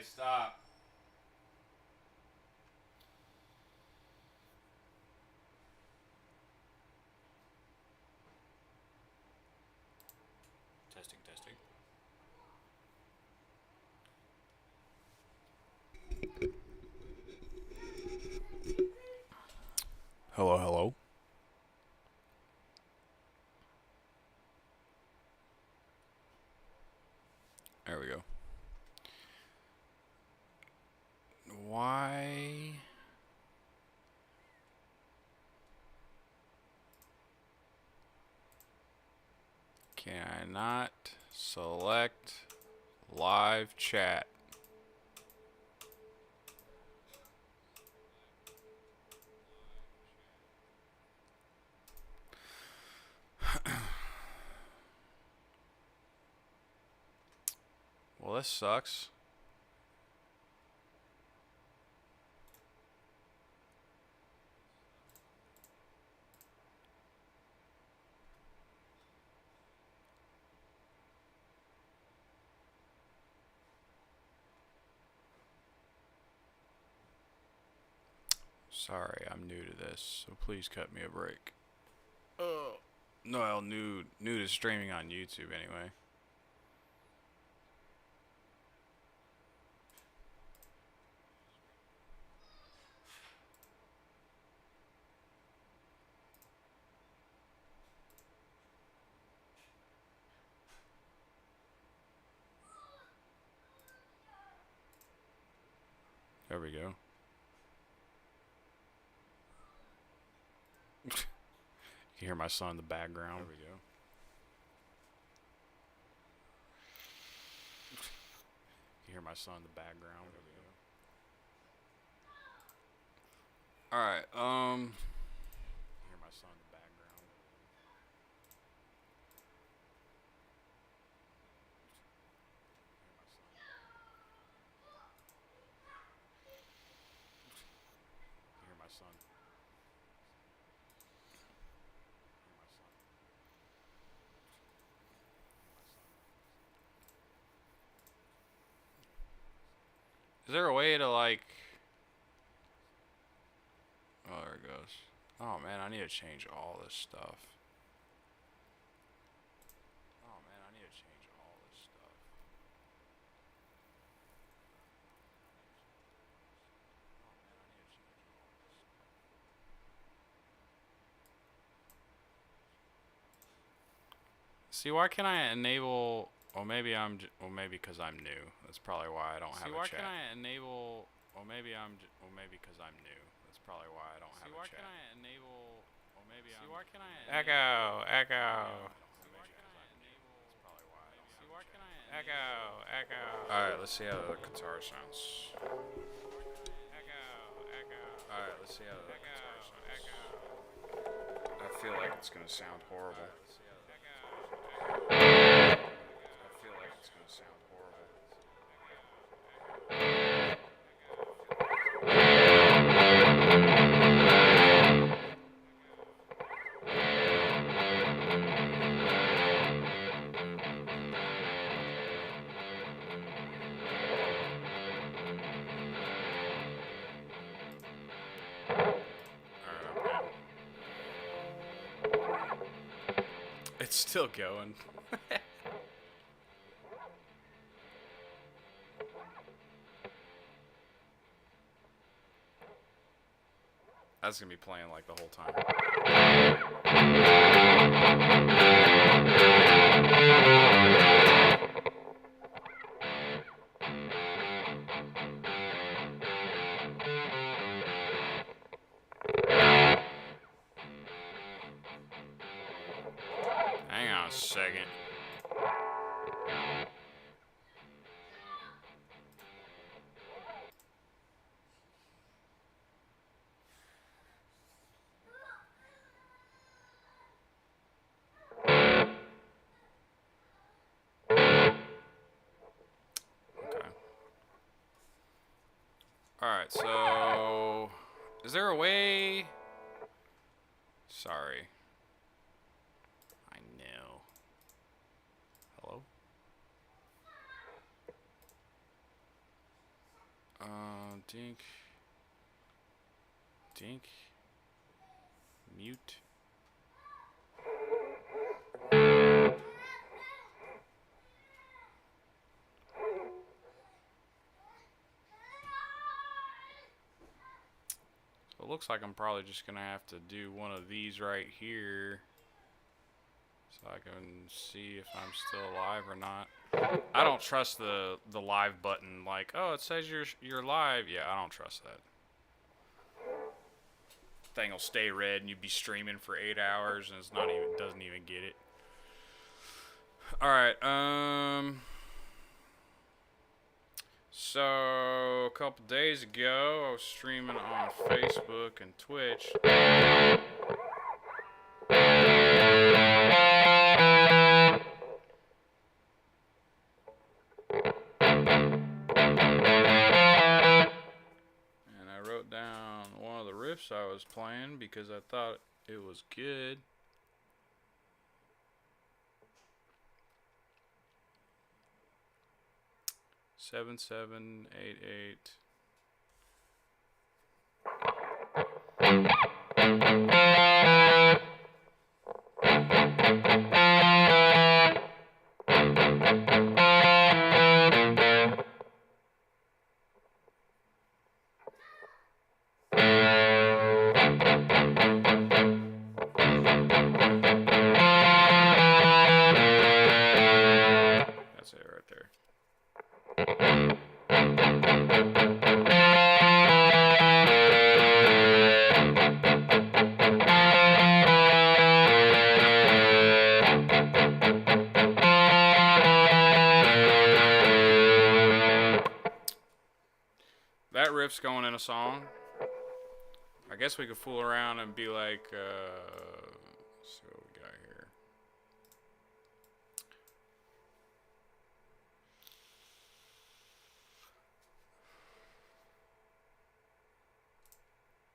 Okay, stop. Testing, testing. Hello, hello. There we go. Why? Can I not select live chat? Well, this sucks. Sorry, I'm new to this, so please cut me a break. Oh. No, new to streaming on YouTube anyway. There we go. You can hear my son in the background. There we go. You can hear my son in the background. There we go. Alright, you hear my son in the background. You hear my son. Is there a way to like... Oh, there it goes. Oh man, I need to change all this stuff. Oh man, I need to change all this stuff. See, why can't I enable... Well, maybe I'm... Well, maybe because I'm new. That's probably why I don't have a chat. See, why can't I enable... Well, maybe I'm... Well, maybe because I'm new. That's probably why I don't have a chat. See, why can't I enable... Well, maybe I'm... See, why can't I enable... Echo! Echo! Echo! Echo! Alright, let's see how the guitar sounds. Echo! Echo! Alright, let's see how the guitar sounds. Echo! I feel like it's gonna sound horrible. I feel like it's gonna sound horrible. It's still going. That's gonna be playing like the whole time. Hang on a second. Alright, so... Is there a way... Sorry. I know. Hello? Dink. Dink. Mute. So it looks like I'm probably just gonna have to do one of these right here so I can see if I'm still alive or not. I don't trust the live button. Like, oh, it says you're live. Yeah, I don't trust that. Thing will stay red and you'd be streaming for 8 hours and it's not even doesn't even get it. All right. So a couple days ago, I was streaming on Facebook and Twitch. Down one of the riffs I was playing because I thought it was good. Seven, 8, 8. That's it right there. That riff's going in a song. I guess we could fool around and be like, let's see what we got here.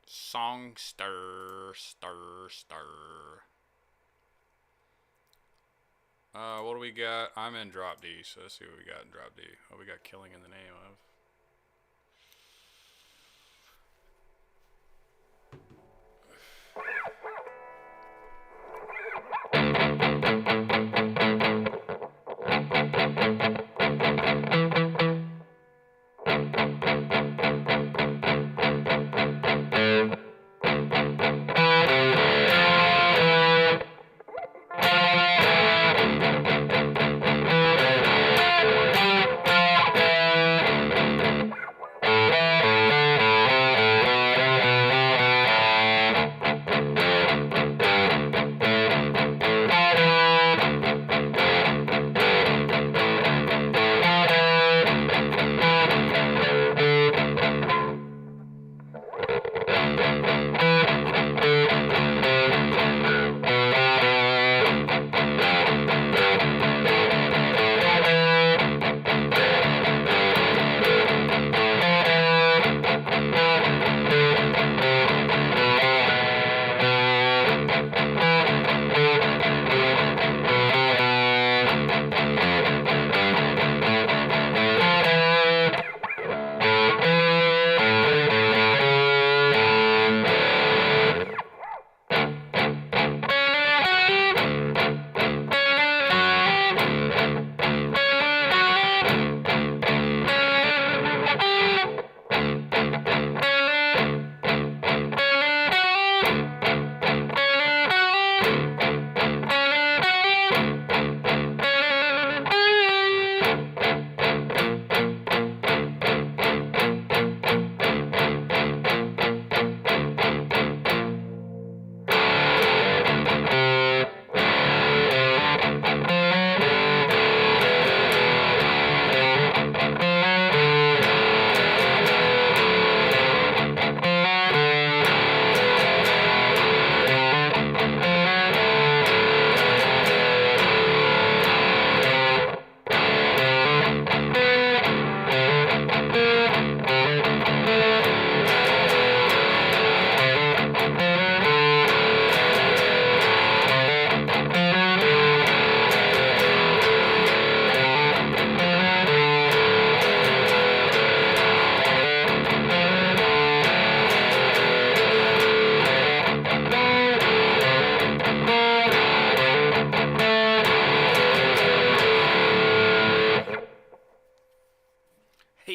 Songster, stir. What do we got? I'm in drop D, so let's see what we got in drop D. Oh, we got killing in the name of.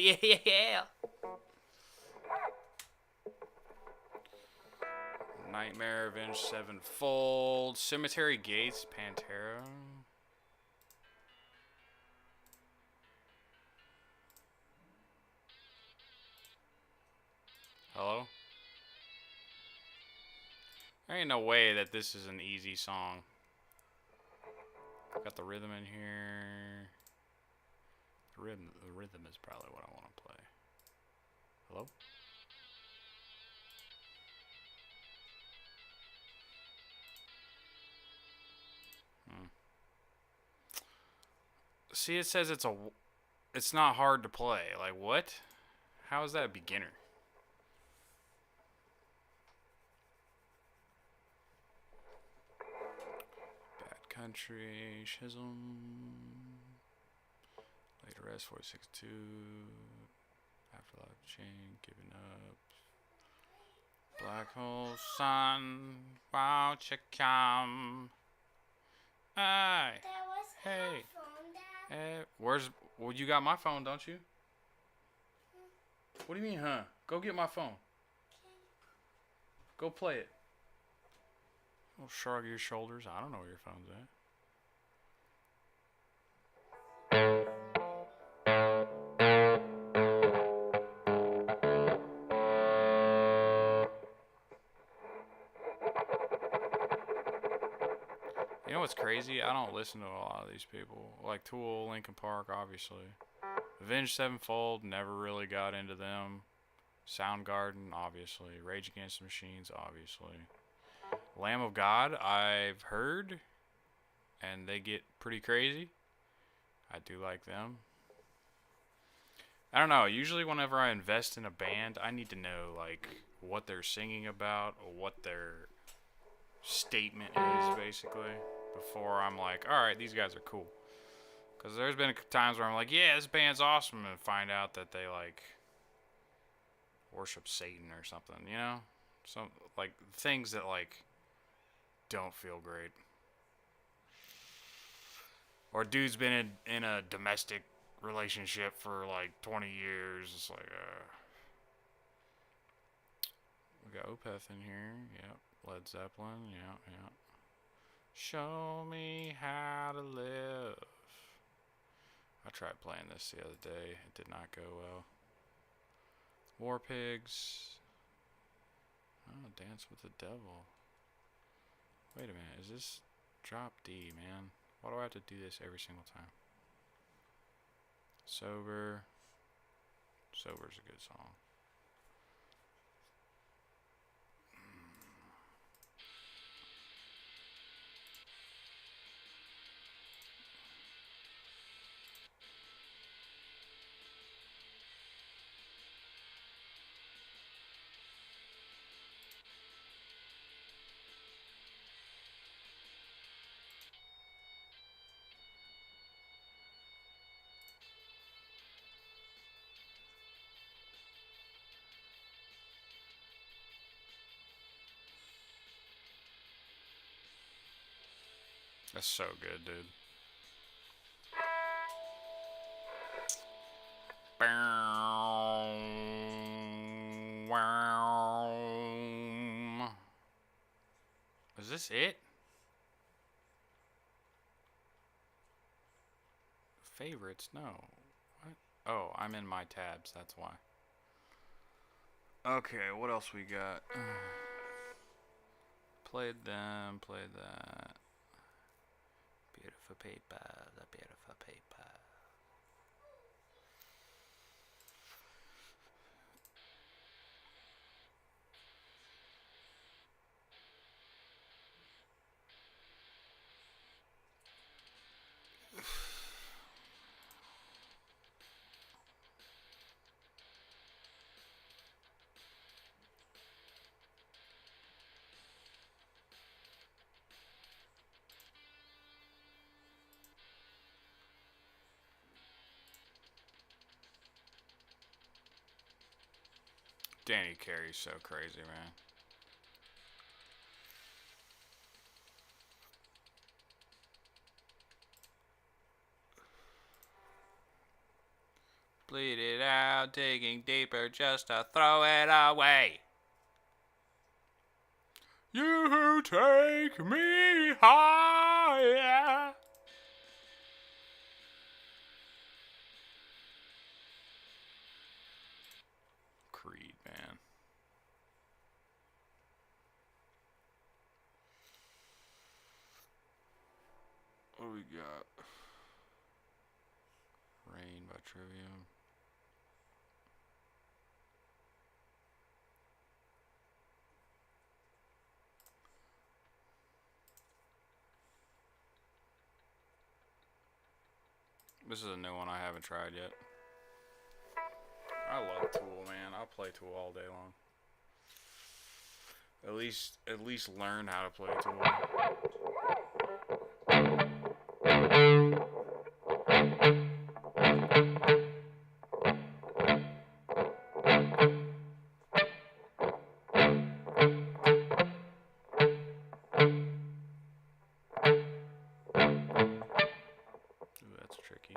Yeah. Nightmare, Avenged Sevenfold, Cemetery Gates, Pantera. Hello? There ain't no way that this is an easy song. Got the rhythm in here. The rhythm is probably what I want to play. Hello? See, it says it's not hard to play. Like, what? How is that a beginner? Bad Country, Schism, Later Rest, 46-2, Afterlife Chain, Giving Up, Black Hole Sun, won't you come? Hey, hey, hey, well, you got my phone, don't you? What do you mean, huh? Go get my phone. Go play it. Don't shrug your shoulders. I don't know where your phone's at. You know what's crazy? I don't listen to a lot of these people. Like Tool, Linkin Park, obviously. Avenged Sevenfold, never really got into them. Soundgarden, obviously. Rage Against the Machines, obviously. Lamb of God, I've heard, and they get pretty crazy. I do like them. I don't know. Usually whenever I invest in a band, I need to know, like, what they're singing about, or what their statement is, basically, before I'm like, alright, these guys are cool. Because there's been times where I'm like, yeah, this band's awesome, and find out that they, like, worship Satan or something, you know? Some, like, things that, like, don't feel great. Or dude's been in a domestic relationship for, like, 20 years. It's like, we got Opeth in here. Yep. Led Zeppelin. Yeah. Show me how to live. I tried playing this the other day. It did not go well. War Pigs. Oh, Dance with the Devil. Wait a minute. Is this drop D, man? Why do I have to do this every single time? Sober. Sober's a good song. That's so good, dude. Is this it? Favorites? No. What? Oh, I'm in my tabs. That's why. Okay, what else we got? Played them. Played that. Beautiful paper. The beautiful paper. Danny Carey's so crazy, man. bleed it out, digging deeper just to throw it away. You take me higher. Creed, man. What do we got? Rain by Trivium. This is a new one I haven't tried yet. I love Tool, man. I'll play Tool all day long. At least learn how to play Tool. Ooh, that's tricky.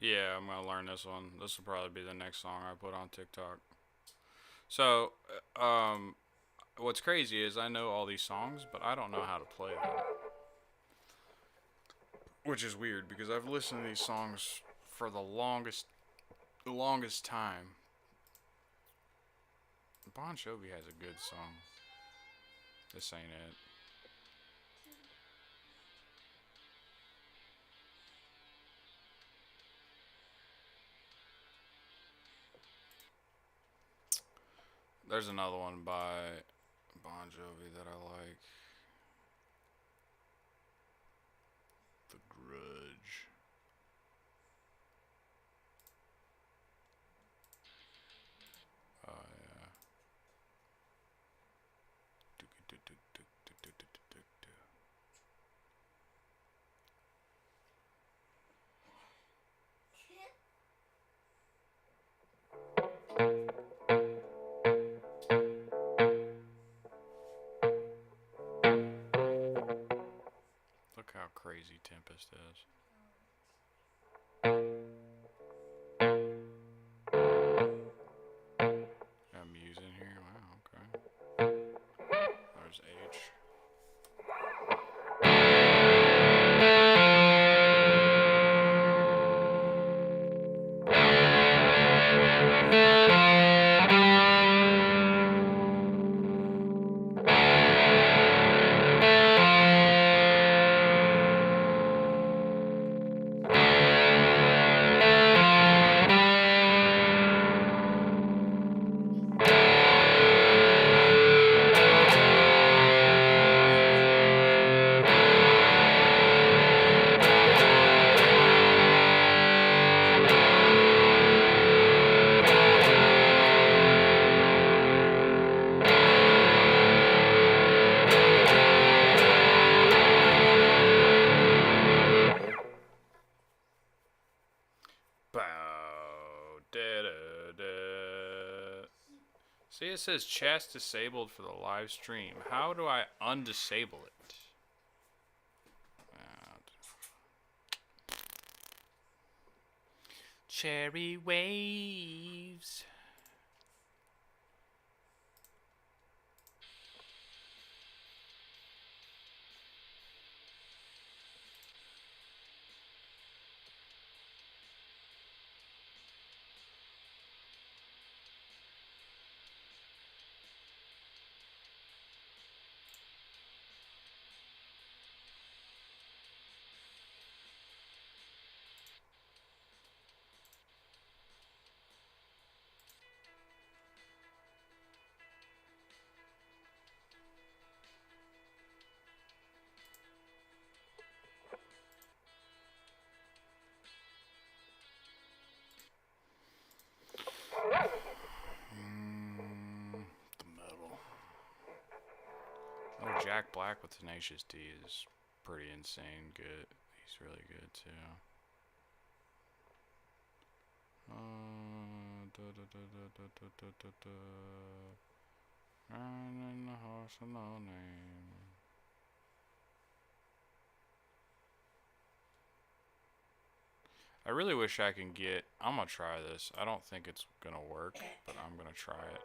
Yeah, I'm gonna learn this one. This will probably be the next song I put on TikTok. So, what's crazy is I know all these songs, but I don't know how to play them. Which is weird because I've listened to these songs for the longest time. Bon Jovi has a good song. This ain't it. There's another one by Bon Jovi that I like. The Grudge. Oh, yeah. Look how crazy Tempest is. Got Muse in here. Wow, okay. There's H. See, it says chest disabled for the live stream. How do I undisable it? Cherry waves. Jack Black with Tenacious D is pretty insane good. He's really good too. Riding the horse with no name. I really wish I can get. I'm gonna try this. I don't think it's gonna work, but I'm gonna try it.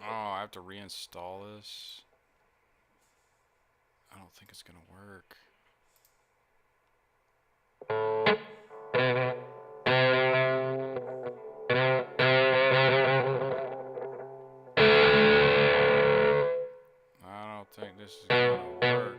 Oh, I have to reinstall this. I don't think it's gonna work. I don't think this is gonna work.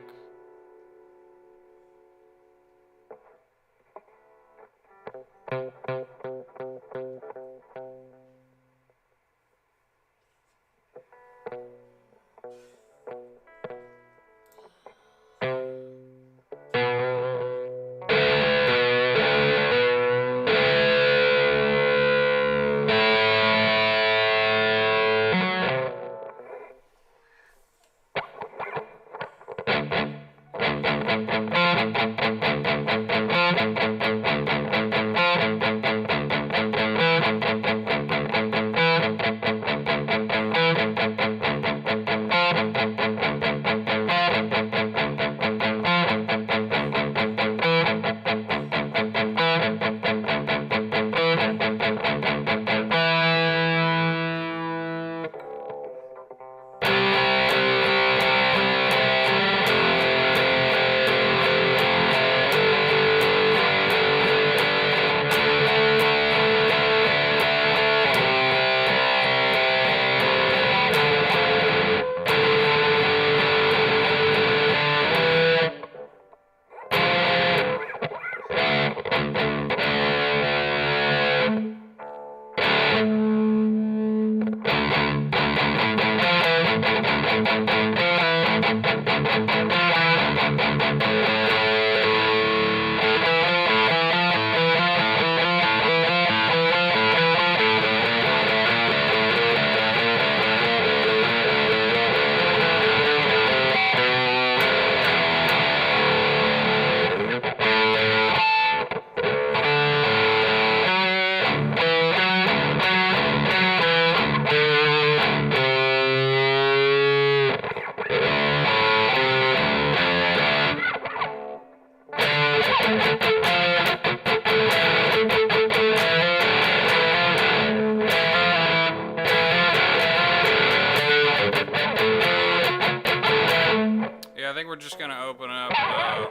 I think we're just gonna open up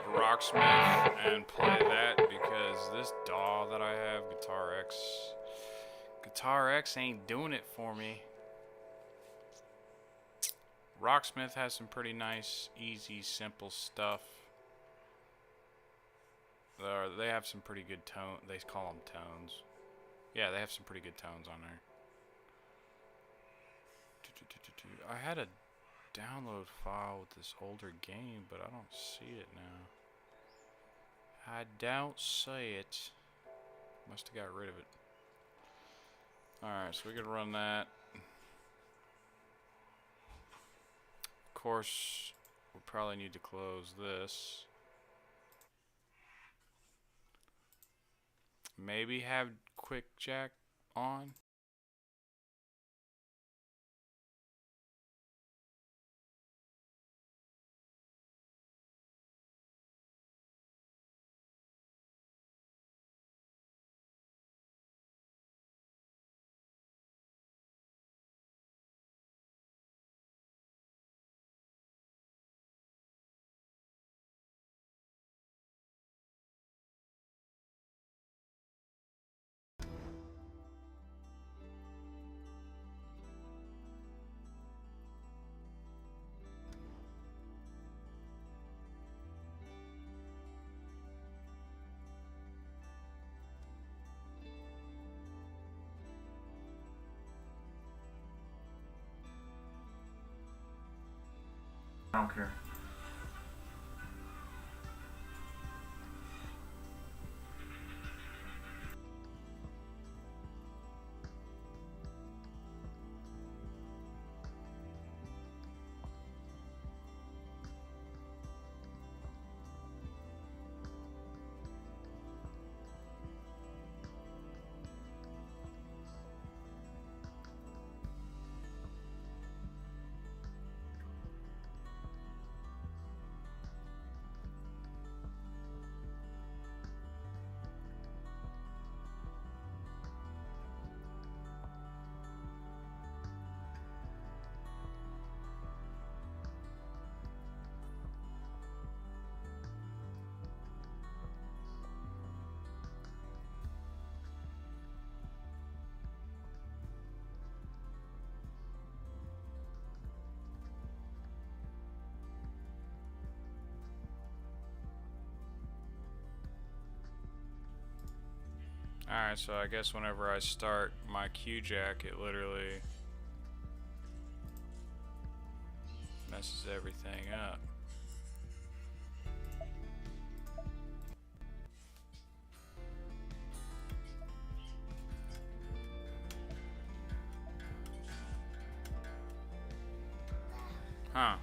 Rocksmith and play that because this DAW that I have, Guitar X ain't doing it for me. Rocksmith has some pretty nice, easy, simple stuff. They have some pretty good tone. They call them tones. Yeah, they have some pretty good tones on there. I had a download file with this older game, but I don't see it now. I don't see it. Must have got rid of it. Alright, so we can run that. Of course, we'll probably need to close this. Maybe have Quick Jack on. I don't care. Alright, so I guess whenever I start my Q jack, it literally messes everything up. Huh.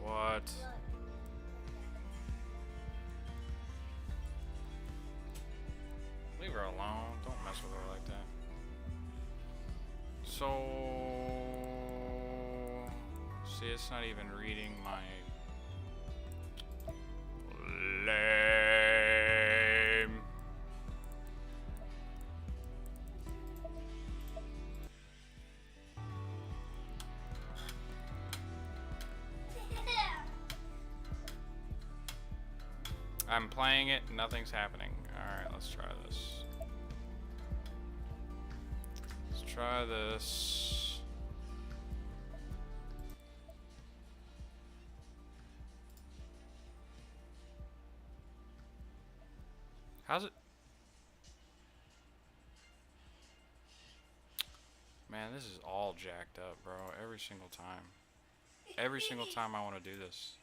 What? Leave her alone. Don't mess with her like that. So... See, it's not even reading my... Lame. I'm playing it, nothing's happening. Alright, let's try this. Let's try this. How's it? Man, this is all jacked up, bro. Every single time. Every single time I want to do this.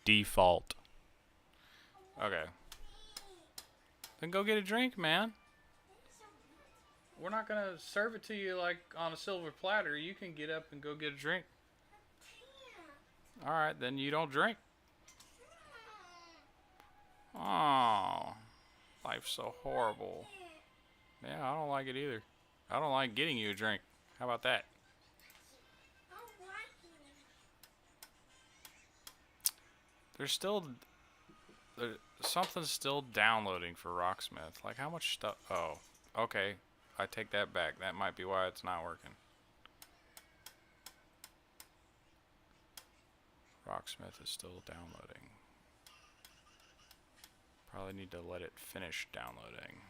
Default. Okay. Then go get a drink, man. We're not gonna serve it to you like on a silver platter. You can get up and go get a drink. Alright, then you don't drink. Oh, life's so horrible. Yeah, I don't like it either. I don't like getting you a drink. How about that? There's still... something's still downloading for Rocksmith. Like, how much stuff... Oh, okay. I take that back. That might be why it's not working. Rocksmith is still downloading. Probably need to let it finish downloading.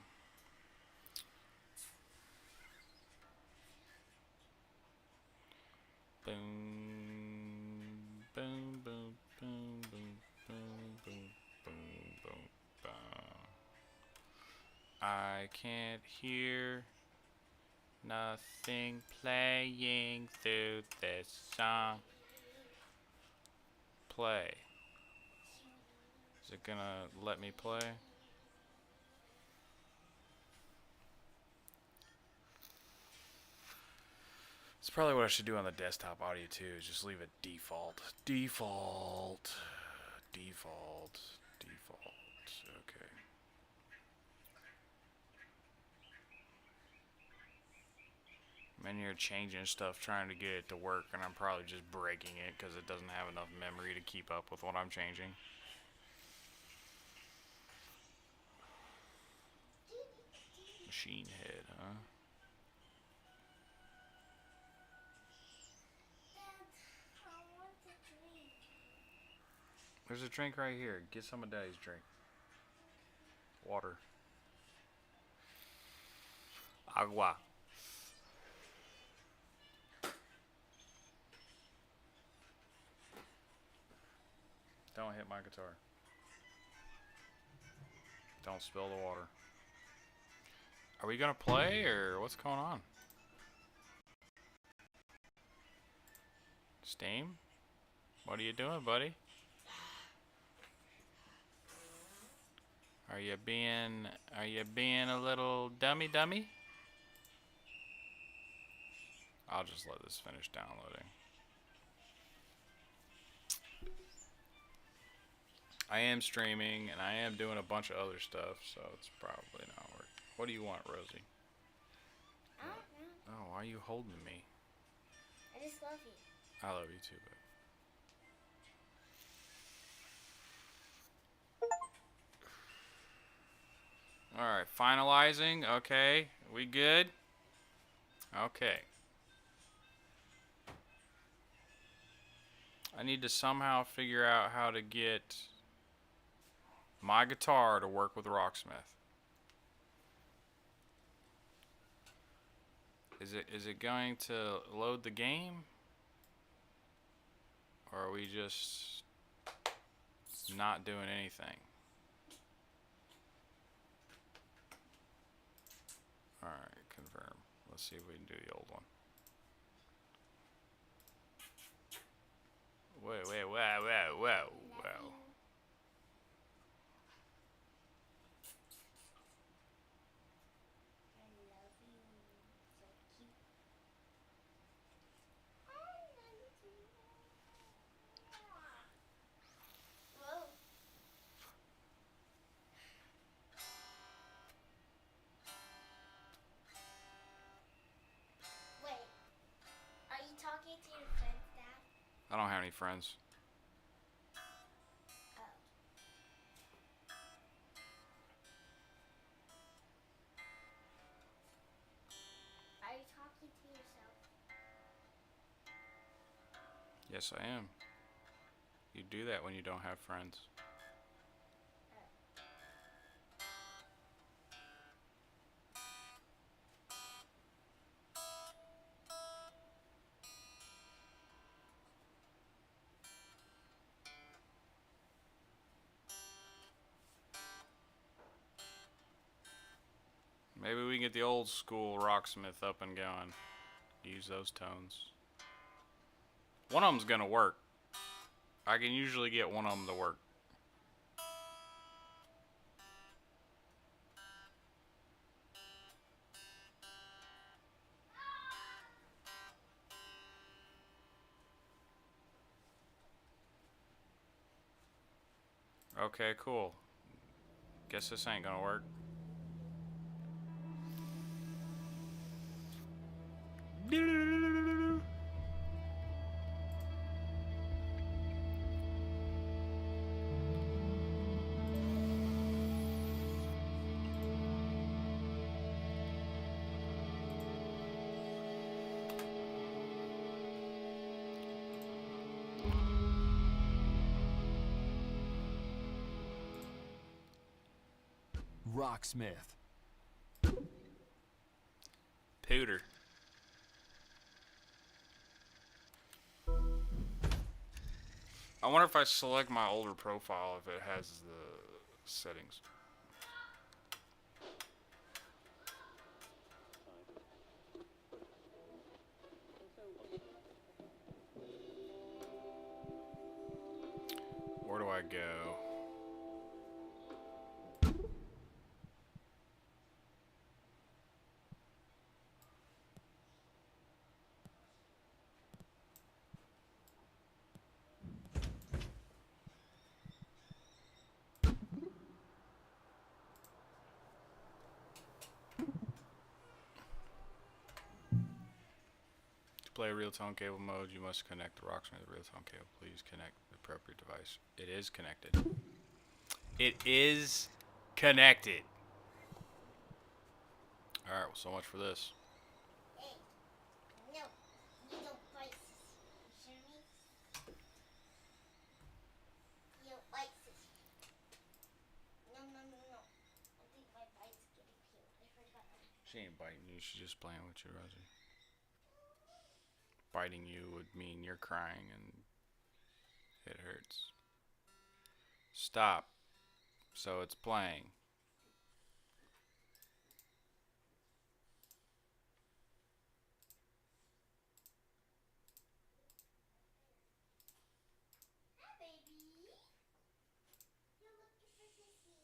Boom, boom, boom, boom, boom, boom, boom, boom, boom, boom. I can't hear nothing playing through this song. Play. Is it gonna let me play? It's probably what I should do on the desktop audio too, is just leave it default. Default. Default. Default. Okay. I'm in here changing stuff, trying to get it to work, and I'm probably just breaking it because it doesn't have enough memory to keep up with what I'm changing. Machine head, huh? There's a drink right here. Get some of Daddy's drink. Water. Agua. Don't hit my guitar. Don't spill the water. Are we gonna play, or what's going on? Steam? What are you doing, buddy? Are you being a little dummy? I'll just let this finish downloading. I am streaming, and I am doing a bunch of other stuff, so it's probably not working. What do you want, Rosie? I don't know. Oh, why are you holding me? I just love you. I love you too, babe. Alright, finalizing. Okay, we good? Okay. I need to somehow figure out how to get my guitar to work with Rocksmith. Is it going to load the game? Or are we just not doing anything? Alright, confirm. Let's see if we can do the old one. Whoa. Talking to your friends, Dad? I don't have any friends. Oh. Are you talking to yourself? Yes, I am. You do that when you don't have friends. Maybe we can get the old school Rocksmith up and going. Use those tones. One of them's gonna work. I can usually get one of them to work. Okay, cool. Guess this ain't gonna work. Rocksmith. Pooter. I wonder if I select my older profile if it has the settings. Where do I go? play real tone cable mode, you must connect the Rocksmith to the real tone cable. Please connect the appropriate device. It is connected. It is connected. Alright, well, so much for this. Hey, no, you don't bite this. You hear me? You don't bite this. No. I think my bite's getting peeled. I forgot. She ain't biting you, she's just playing with you, Rosie. Biting you would mean you're crying and it hurts. Stop. So it's playing. Hi, baby. You're looking for Sissy.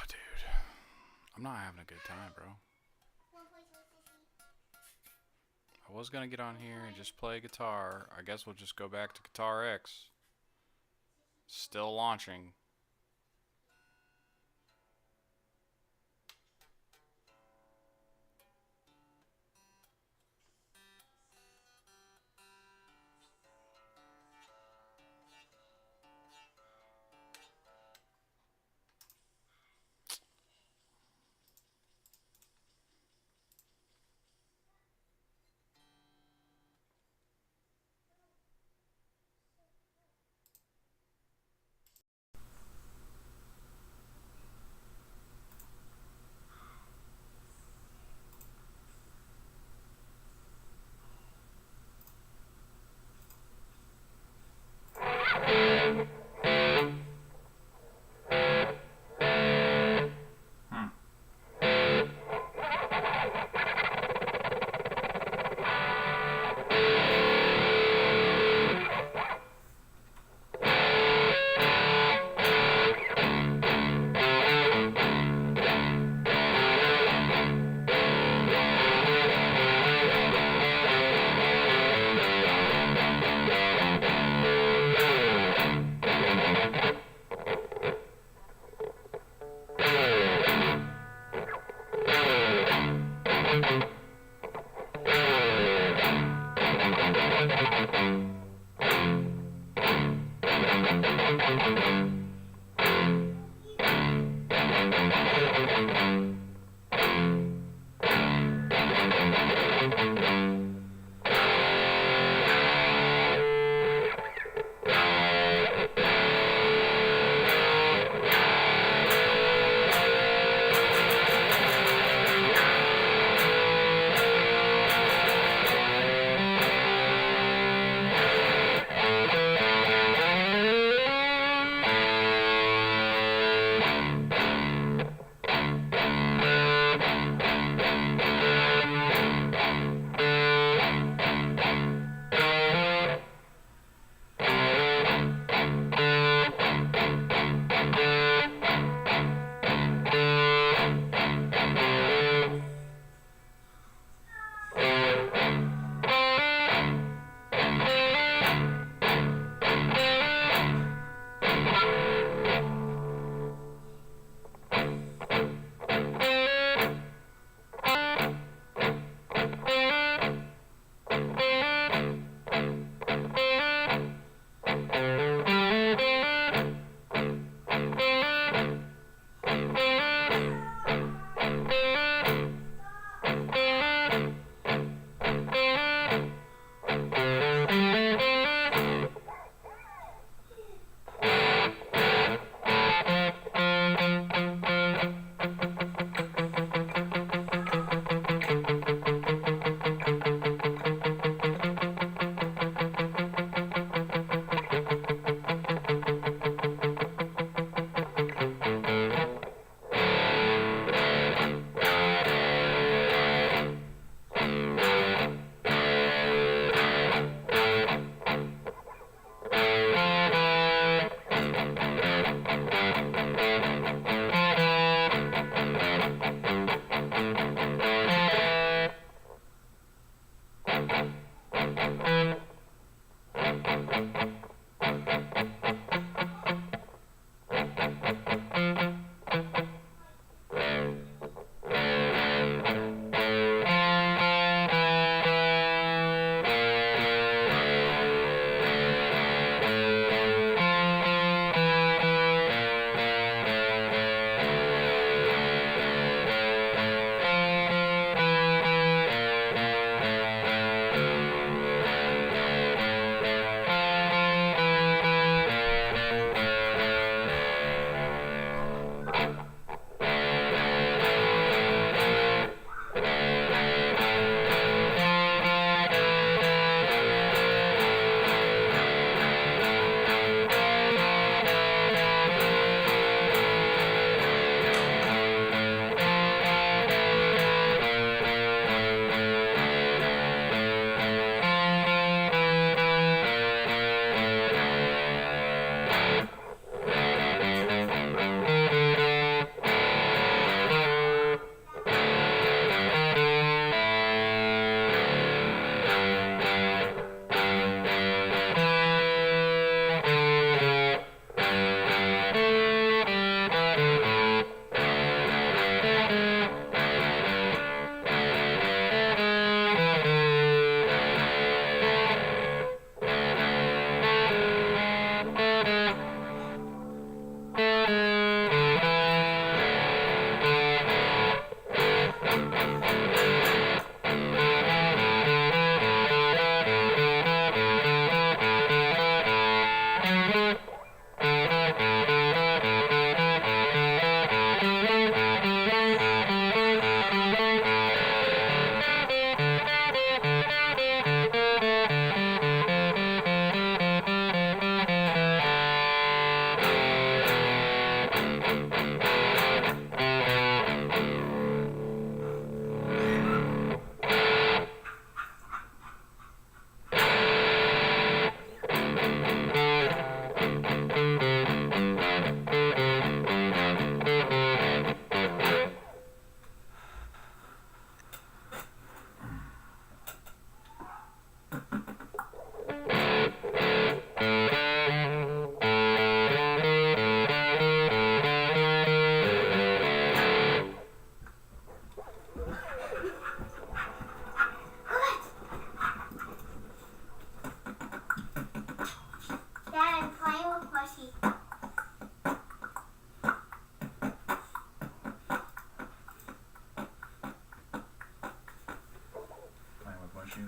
Dude, I'm not having a good time, bro. One point with Sissy. I was gonna get on here and just play guitar. I guess we'll just go back to Guitar X. Still launching.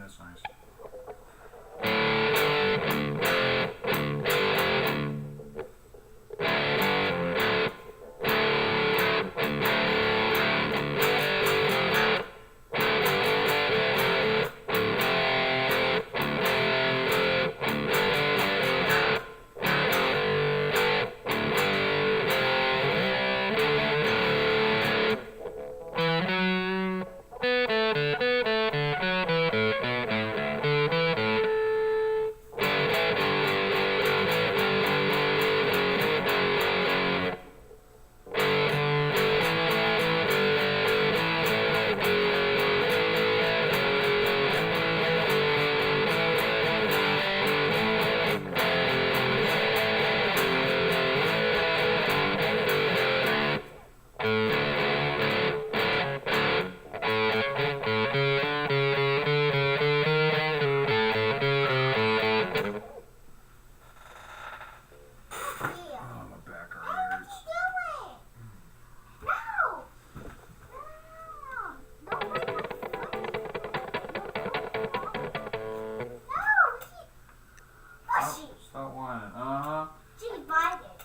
That's nice.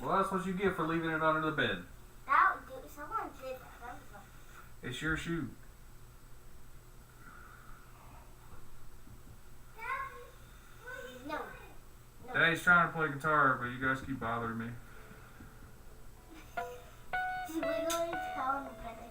Well, that's what you get for leaving it under the bed. Someone did that. It's your shoe. No. Daddy's trying to play guitar, but you guys keep bothering me. Just literally tell him that I can.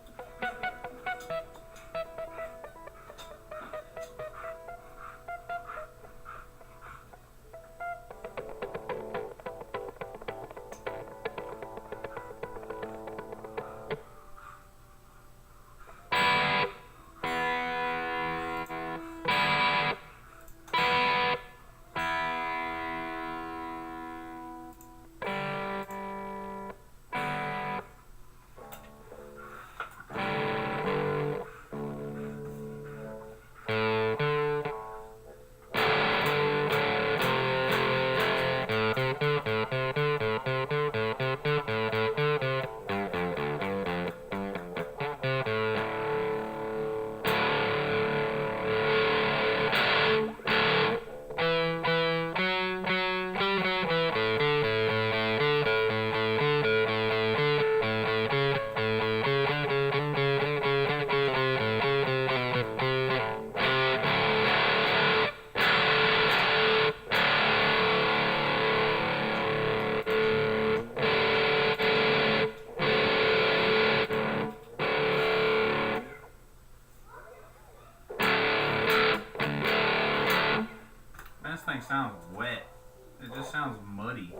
This thing sounds wet. It just sounds muddy.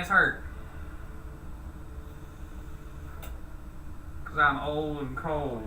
hands hurt. Cause I'm old and cold.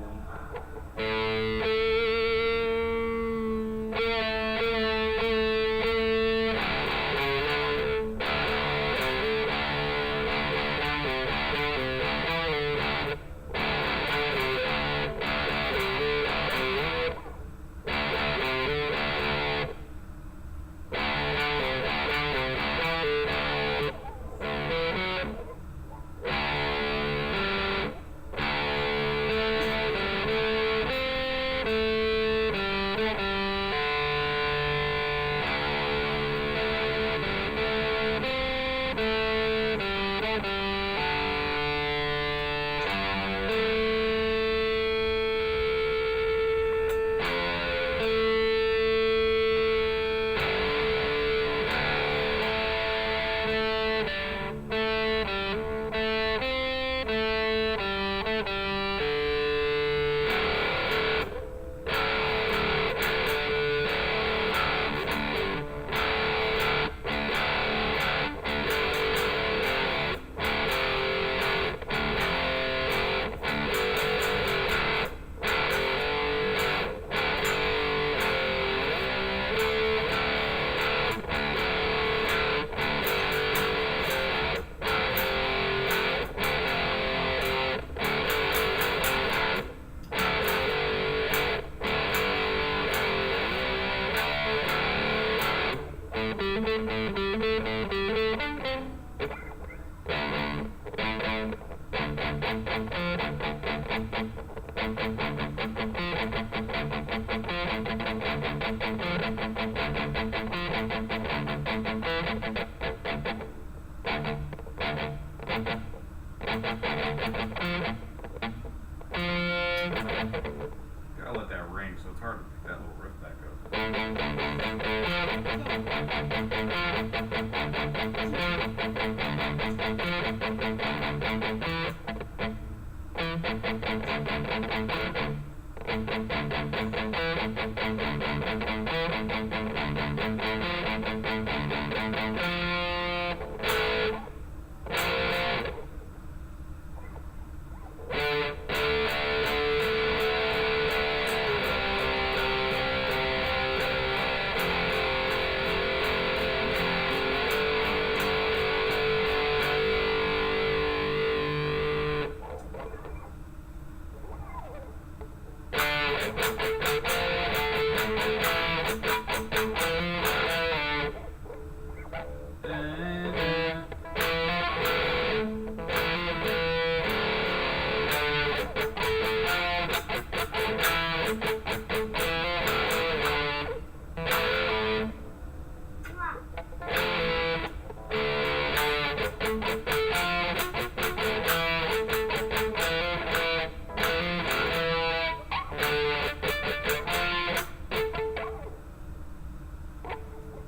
Gotta let that ring, so it's hard to pick that little riff back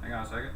Hang on a second.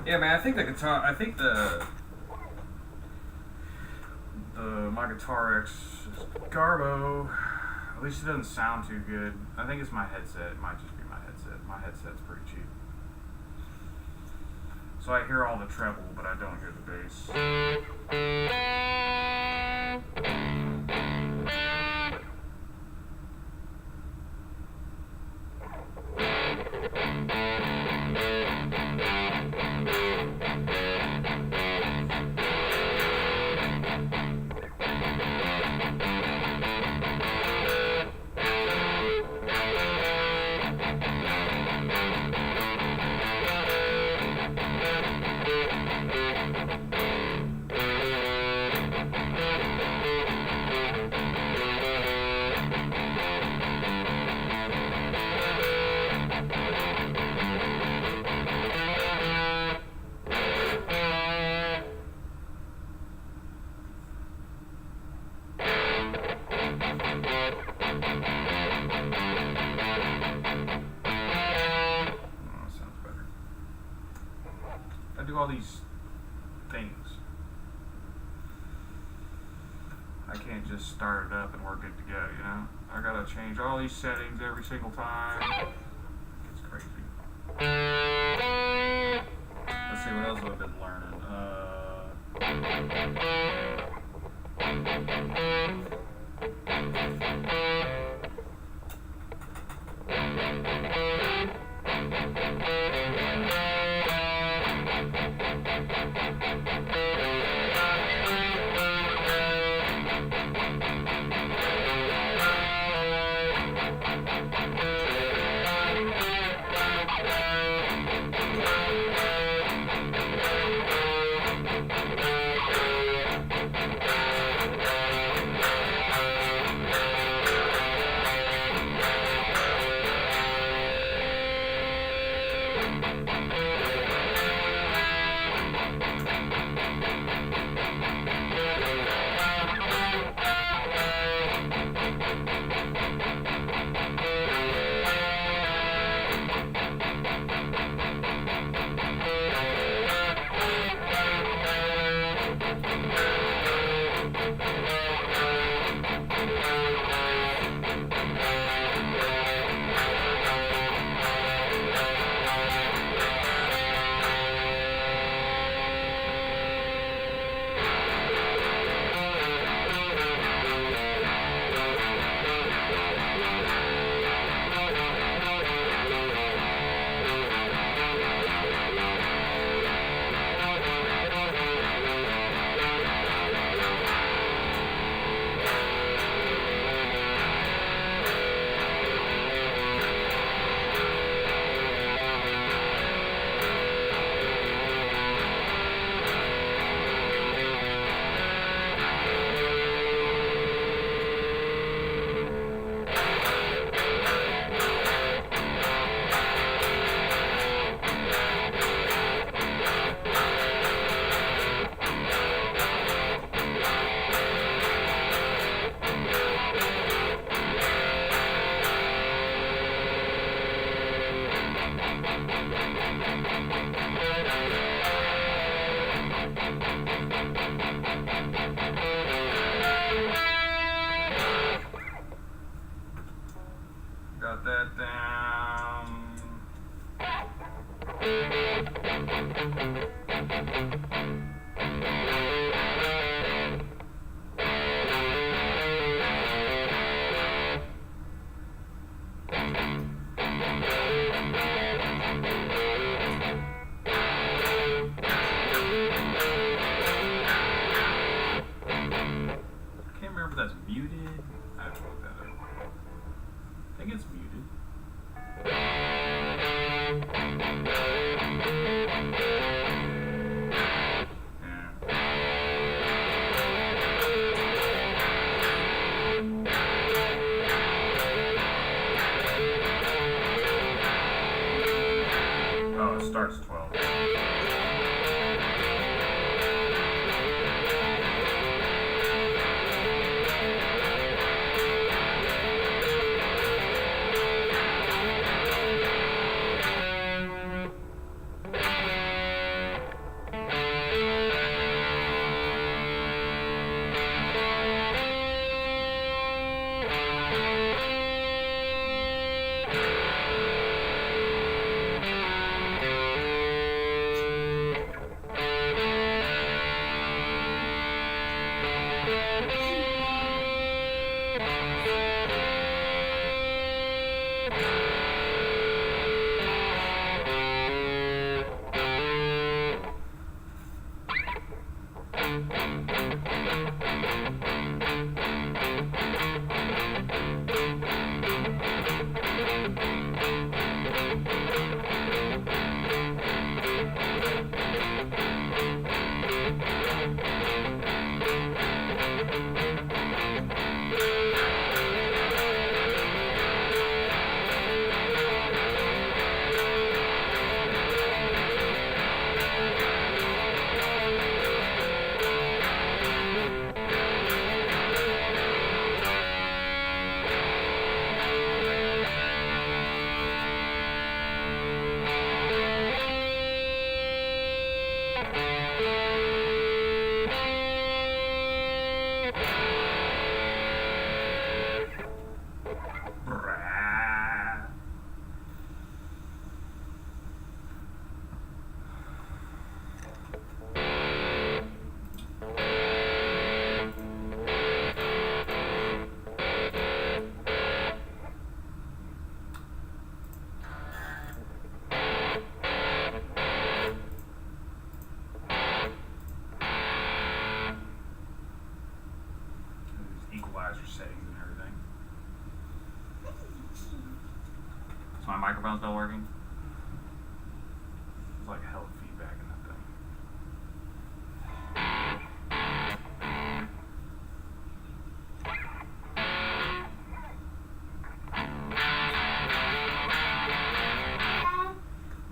Yeah, man, I think the guitar, I think the my Guitar X Garbo. At least it doesn't sound too good. I think it's my headset. It might just be my headset. My headset's pretty cheap. So I hear all the treble, but I don't hear the bass. All these things. I can't just start it up and we're good to go, you know? I gotta change all these settings every single time. It's crazy. Let's see what else I've been learning. Got that down. I can't remember if that's muted. I have to look that up. I think it's muted. Oh, it starts 12. Equalizer settings and everything. Is my microphone still working? There's like hell of feedback in that thing.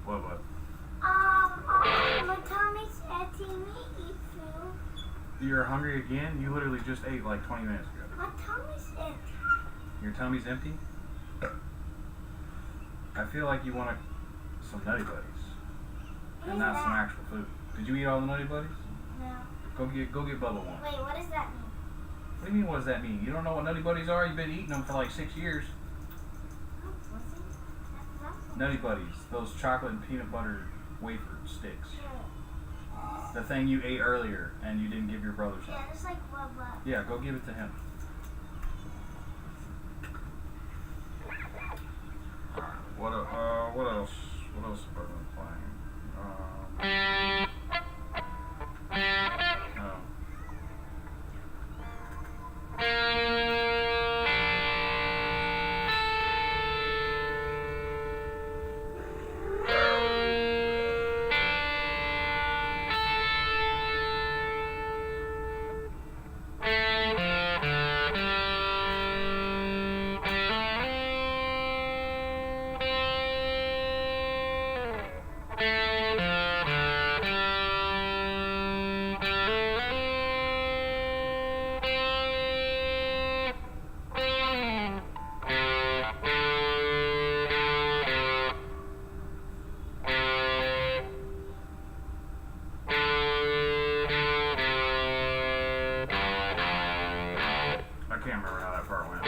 What? My tummy's acting me eat food. You're hungry again? You literally just ate like 20 minutes ago. My tummy's empty. Your tummy's empty? I feel like you want some Nutty Buddies. And not some actual food. Did you eat all the Nutty Buddies? No. Go get Bubba one. Wait, what does that mean? What do you mean, what does that mean? You don't know what Nutty Buddies are? You've been eating them for like 6 years. Nutty Buddies. Those chocolate and peanut butter wafer sticks. The thing you ate earlier and you didn't give your brother some. Yeah, just like Bubba. Yeah, go give it to him. Alright, what else? What else have I been playing? I can't remember how that part went.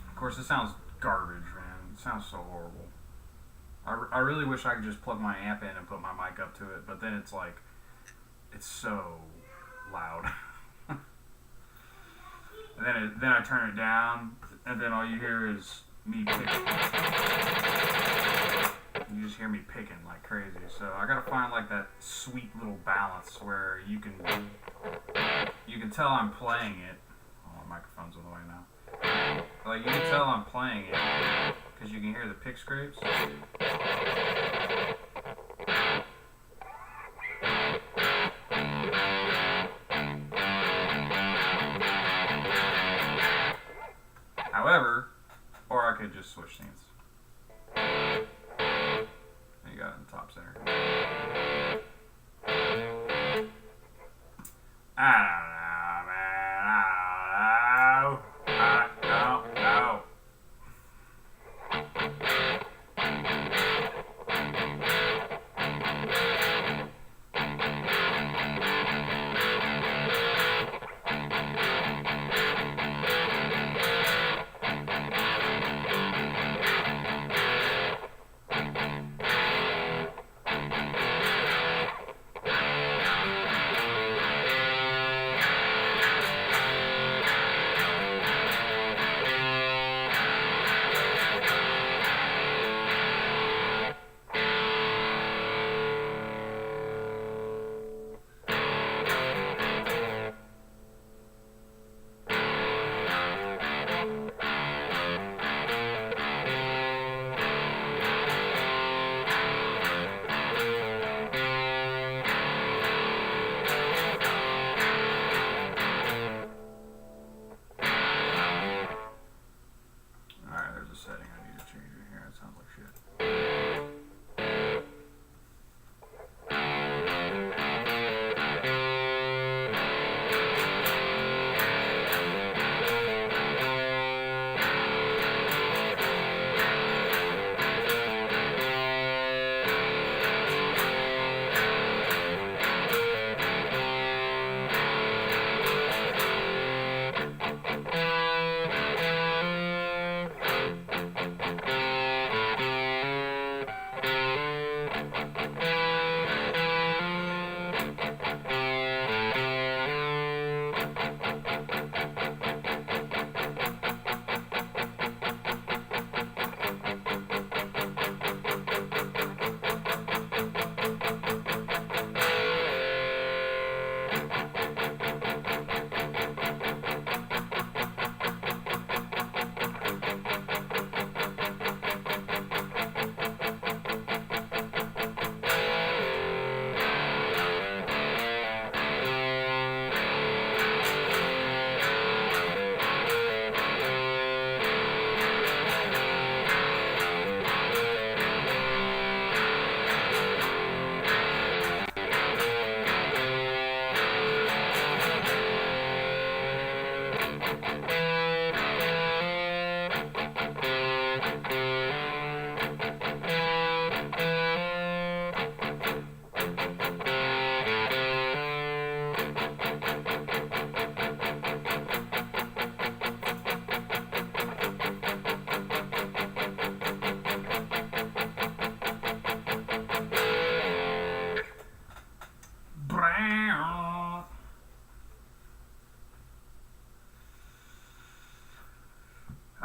Of course, it sounds garbage, man. It sounds so horrible. I really wish I could just plug my amp in and put my mic up to it, but then it's like, it's so loud. And then I turn it down, and then all you hear is me picking. You just hear me picking like crazy. So I gotta find like that sweet little balance where you can tell I'm playing it. Oh, my microphone's in the way now. Like you can tell I'm playing it because you can hear the pick scrapes. However, or I could just switch scenes. You got it in the top center. I don't know, man. I don't know.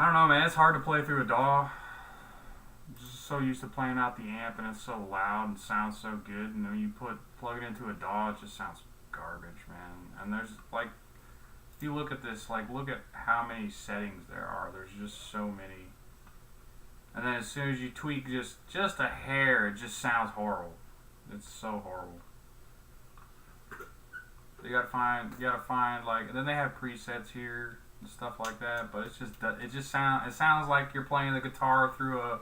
I don't know, man. It's hard to play through a DAW. I'm just so used to playing out the amp, and it's so loud and sounds so good. And when you plug it into a DAW, it just sounds garbage, man. And there's like, if you look at this, like, look at how many settings there are. There's just so many. And then as soon as you tweak just a hair, it just sounds horrible. It's so horrible. So you gotta find like, and then they have presets here and stuff like that. But it sounds like you're playing the guitar through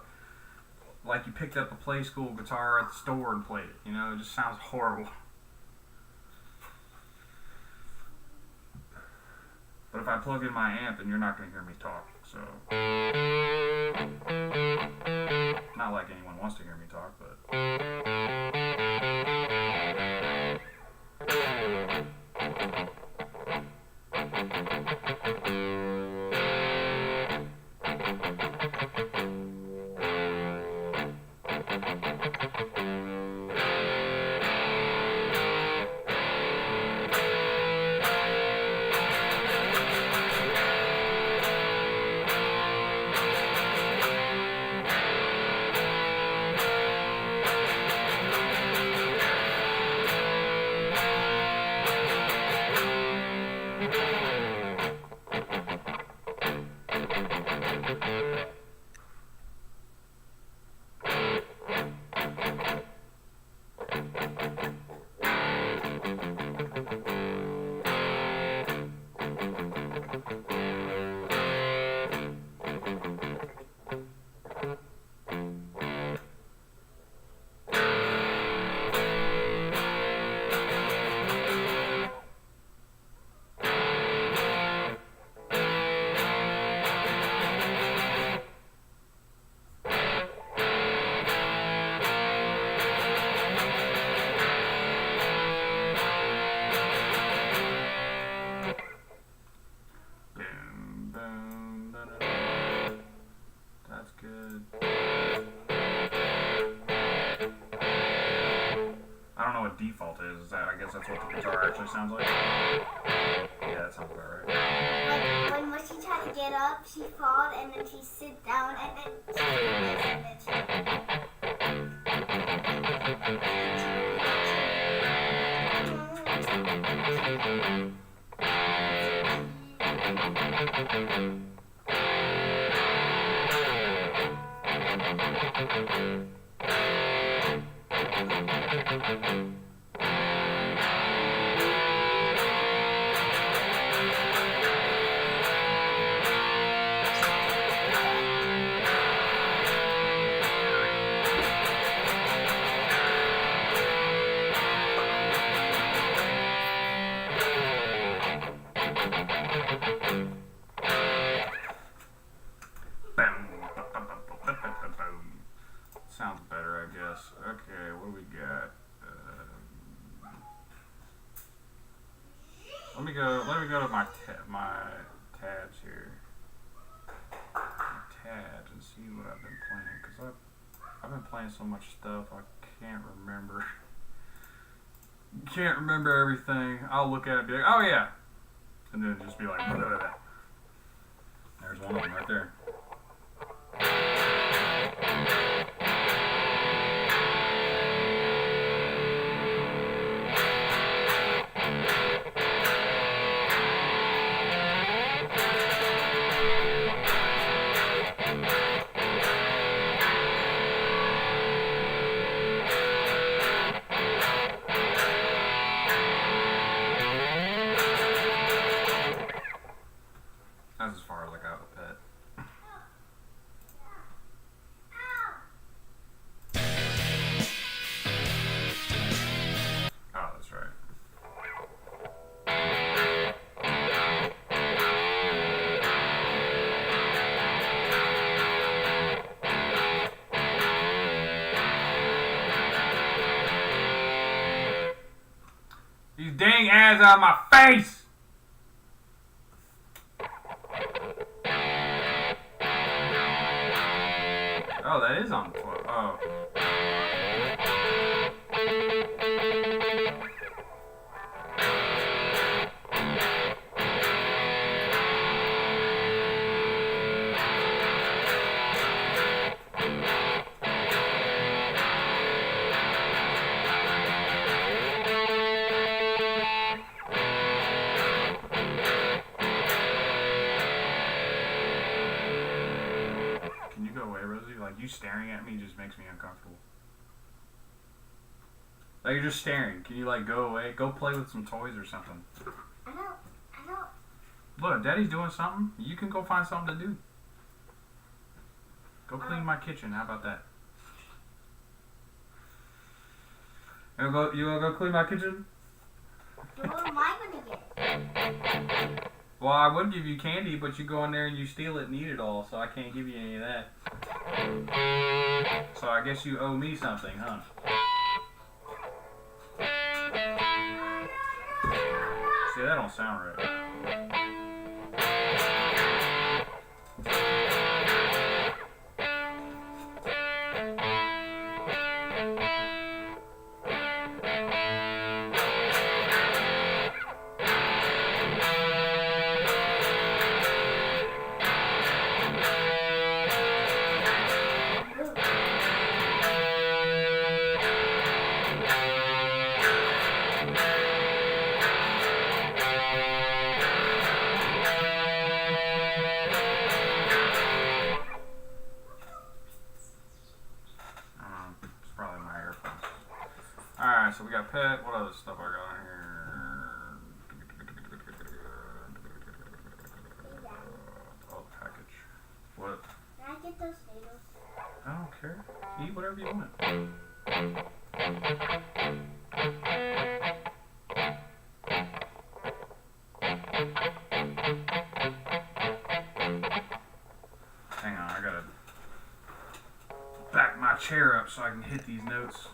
like you picked up a Play School guitar at the store and played it. You know, it just sounds horrible. But if I plug in my amp, then you're not gonna hear me talk. So, not like anyone wants to hear me talk, but. Default is that I guess that's what the guitar actually sounds like. Yeah, that sounds about right. When Mushy tried to get up, she fell and then she sit down and then sounds better, I guess. Okay, what do we got? Let me go to my tabs here. My tabs and see what I've been playing, because I've been playing so much stuff I can't remember. Can't remember everything. I'll look at it and be like, oh yeah, and then just be like, blah, blah, blah. There's one of them right there. That's as far as I got with that. Oh, that's right. These dang ads out of my face! Oh, that is on 12. Oh. away, Rosie. Like, you staring at me just makes me uncomfortable. Like, you're just staring. Can you, like, go away? Go play with some toys or something. I know. Look, Daddy's doing something. You can go find something to do. Go clean my kitchen. How about that? You gonna go clean my kitchen? So what am I gonna get? Well, I would give you candy, but you go in there and you steal it and eat it all, so I can't give you any of that. So I guess you owe me something, huh? See, that don't sound right. It's probably my earphones. Alright, so we got pet. What other stuff I got on here? Oh, package. What? Can I get those noodles? I don't care. Eat whatever you want. Hang on, I gotta back my chair up so I can hit these notes.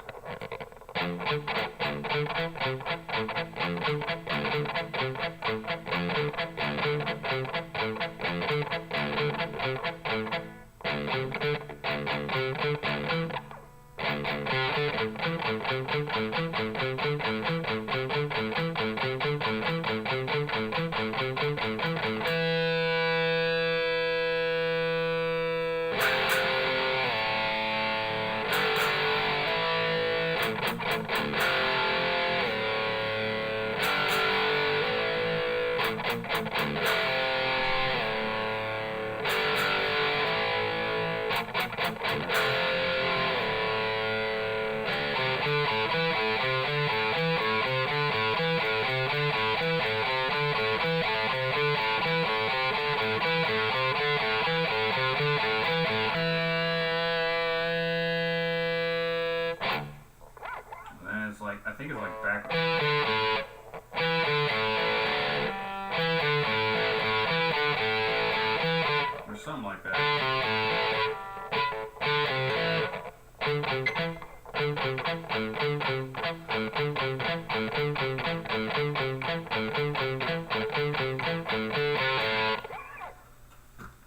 I think it's like back. Or something like that.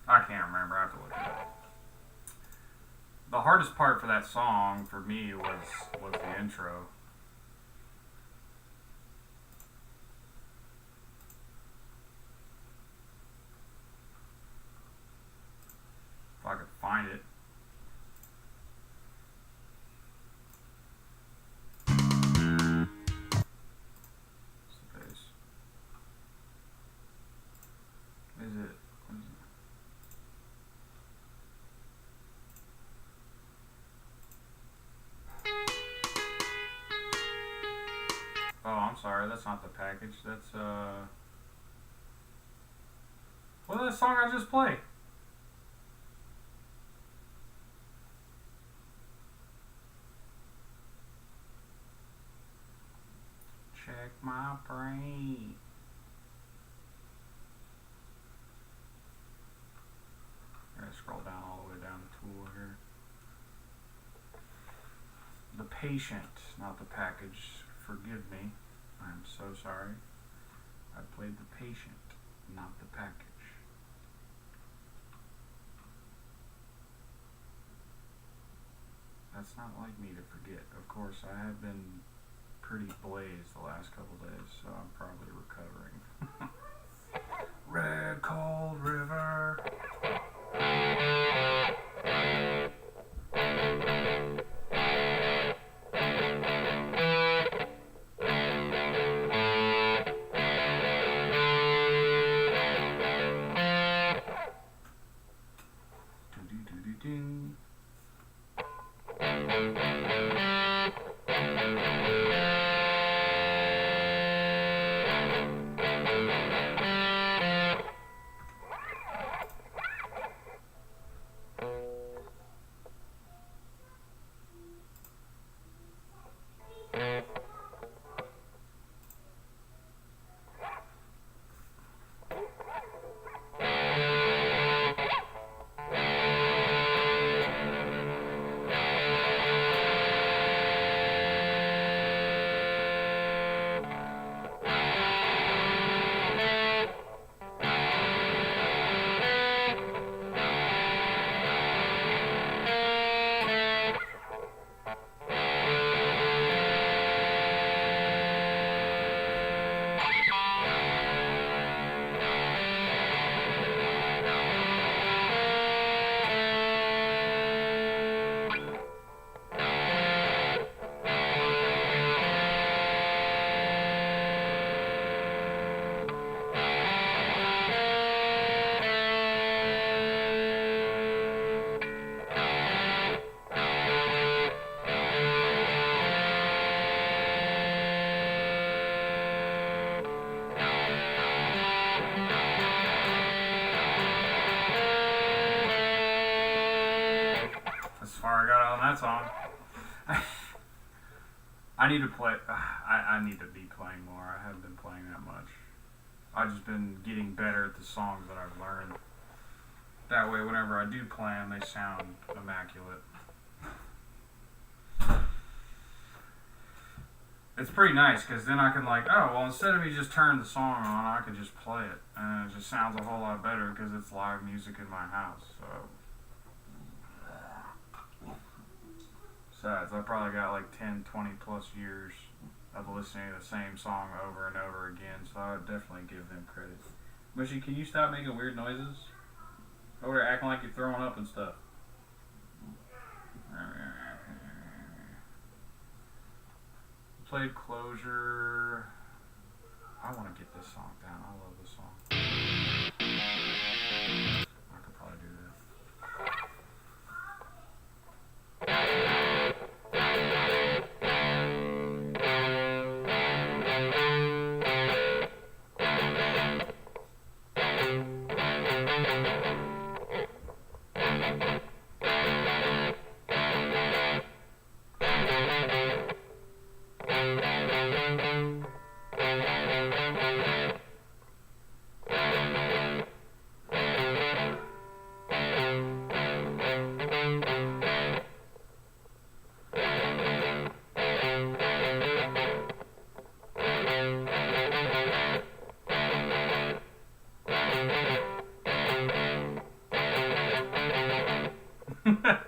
I can't remember. I have to look it up. The hardest part for that song for me was the intro. If I could find it. What's the bass? Is it? What is it? Oh, I'm sorry. That's not the package. That's what is that song I just played? Check my brain. I gotta scroll down all the way down the tool here. The Patient, not the package. Forgive me. I'm so sorry. I played The Patient, not the package. That's not like me to forget. Of course, I have been pretty blazed the last couple days, so I'm probably recovering. Red Cold River. Ding. that song. I need to play. I need to be playing more. I haven't been playing that much. I've just been getting better at the songs that I've learned. That way, whenever I do play them, they sound immaculate. It's pretty nice because then I can instead of me just turning the song on, I can just play it, and it just sounds a whole lot better because it's live music in my house. So, besides, I probably got like 10, 20 plus years of listening to the same song over and over again, so I would definitely give them credit. Mushy, can you stop making weird noises? Over there acting like you're throwing up and stuff. Played Closure. I want to get this song down. I love this song. I could probably do that.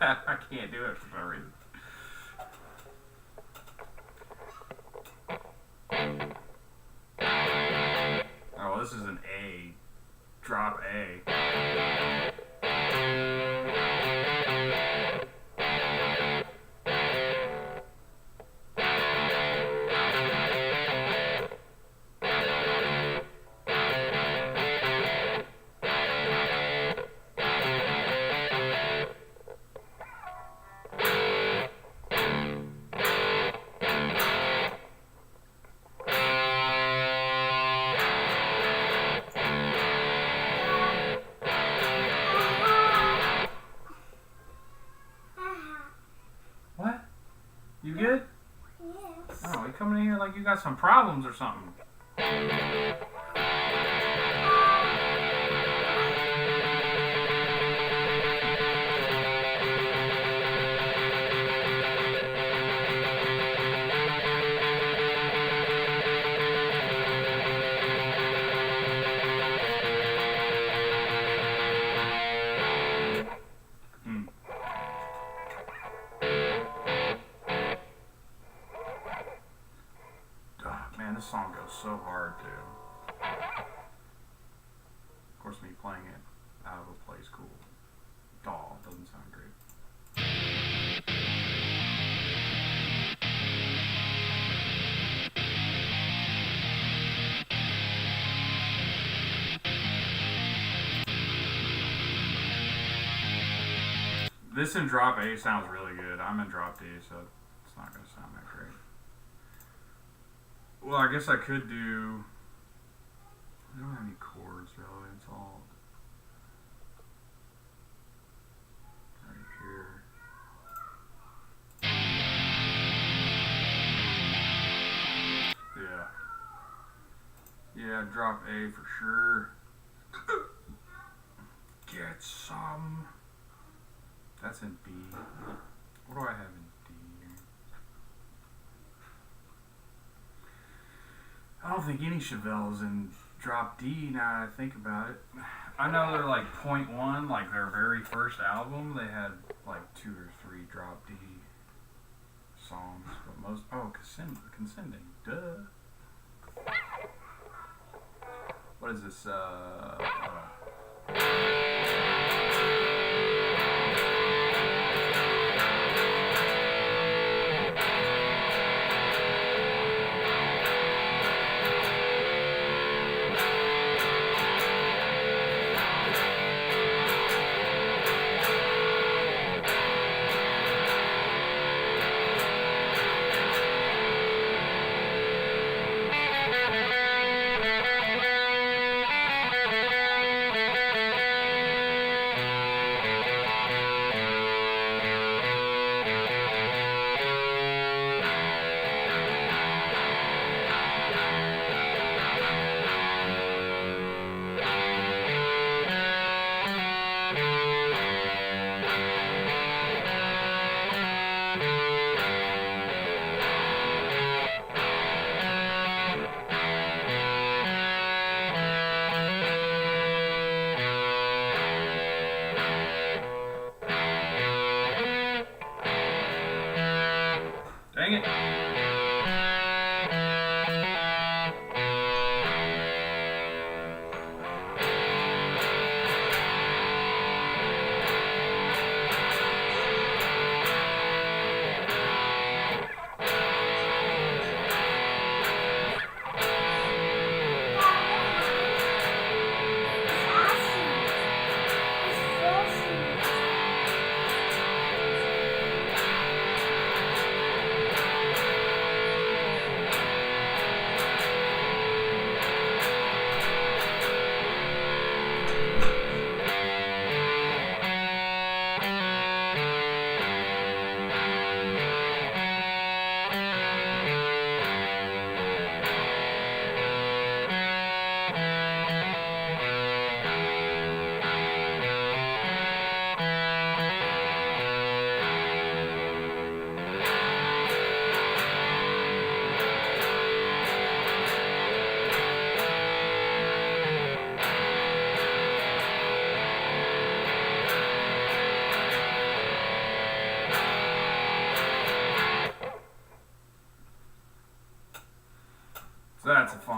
I can't do it for some reason. Oh, this is an A. Drop A. What? You good? Yes. Oh, you coming in here like you got some problems or something. Man, this song goes so hard too. Of course, me playing it out of a place cool. Doll doesn't sound great. This in drop A sounds really good. I'm in drop D, so it's not going to sound that great. Well, I guess I could do... I don't have any chords really. It's all right here. Yeah, drop A for sure. Get some. That's in B. What do I have in D here? I don't think any Chevelle is in drop D now that I think about it. I know they're like .1, like their very first album, they had like 2 or 3 drop D songs, but most, Consenting, duh. What is this,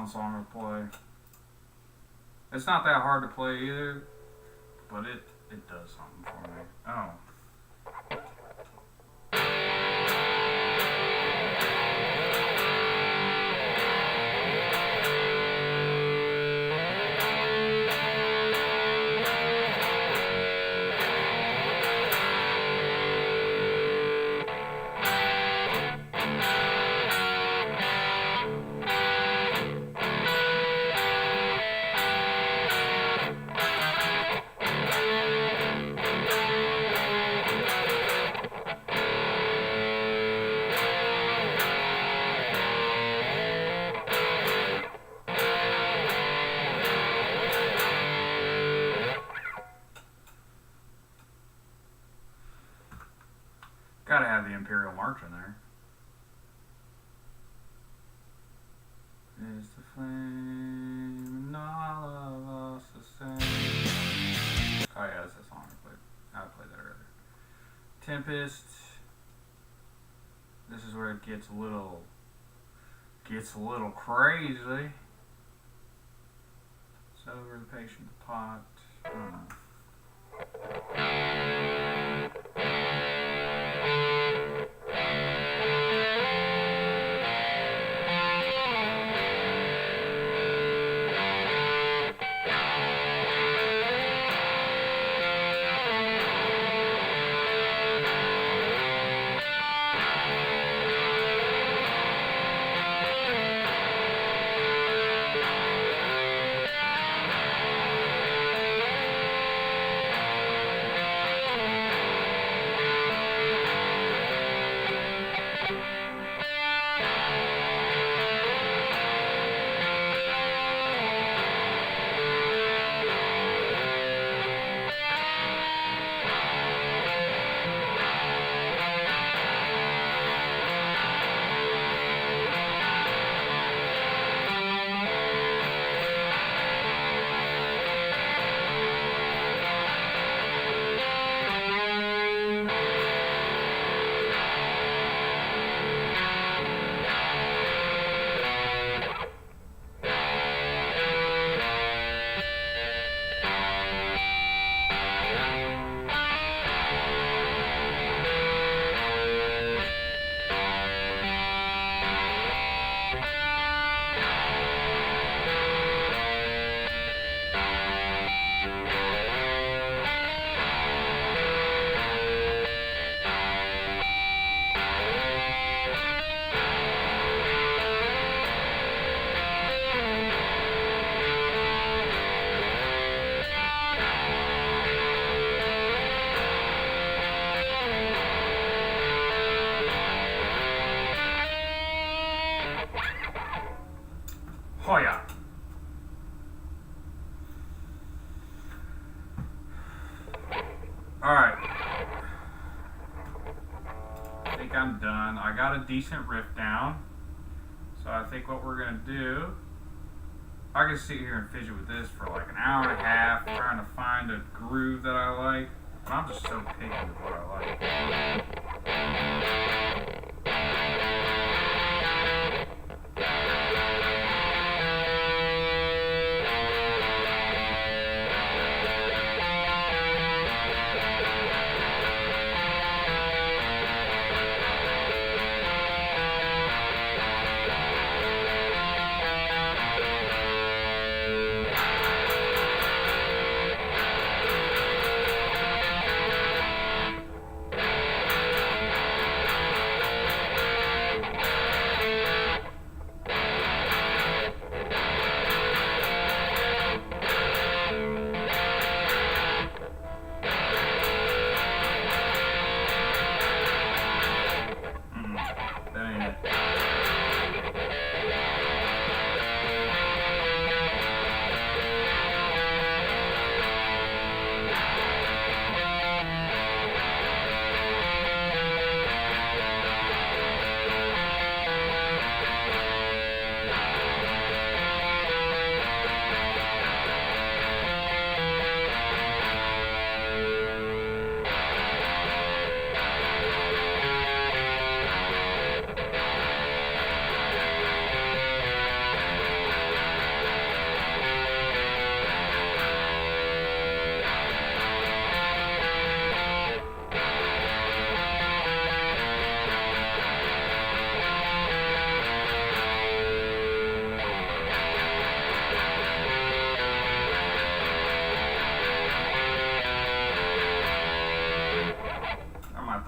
fun song to play. It's not that hard to play either, but it does something for me. Oh. Gotta have the Imperial March in there. Is the flame and all of us the same? Oh yeah, that's the song I played that earlier. Tempest. This is where it gets a little crazy. Sober the patient, the pot. I don't know. Hoya. Alright. I think I'm done. I got a decent riff down. So I think what we're going to do, I can sit here and fidget with this for like an hour and a half trying to find a groove that I like. But I'm just so picky with what I like.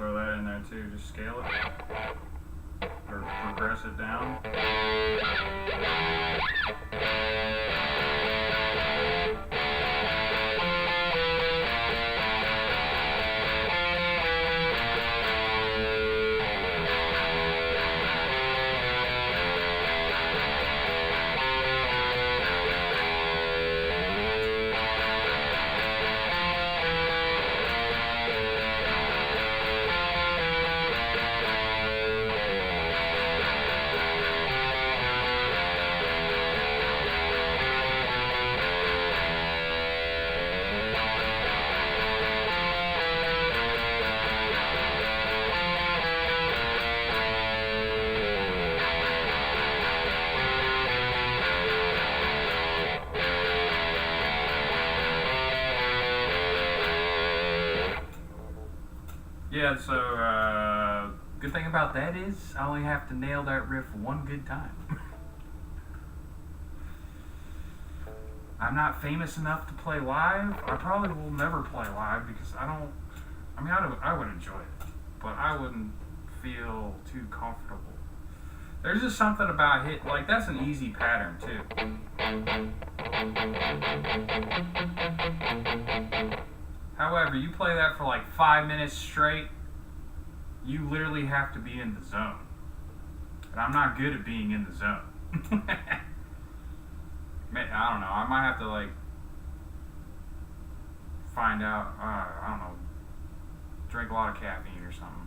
throw that in there too. Just scale it or progress it down. Yeah, so good thing about that is I only have to nail that riff one good time. I'm not famous enough to play live. I probably will never play live because I would enjoy it, but I wouldn't feel too comfortable. There's just something about like that's an easy pattern too. However, you play that for like 5 minutes straight, you literally have to be in the zone. And I'm not good at being in the zone. I don't know, I might have to like find out, I don't know, drink a lot of caffeine or something.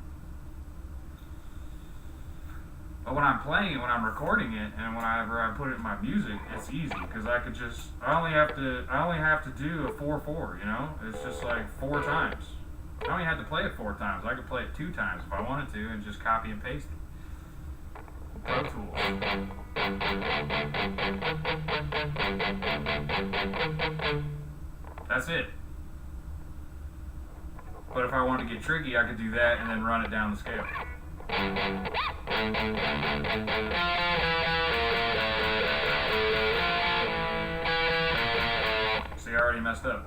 But when I'm playing it, when I'm recording it, and whenever I put it in my music, it's easy because I only have to do a 4/4. You know, it's just like 4 times. I only had to play it 4 times. I could play it 2 times if I wanted to, and just copy and paste it. Pro Tools. That's it. But if I wanted to get tricky, I could do that and then run it down the scale. See, I already messed up.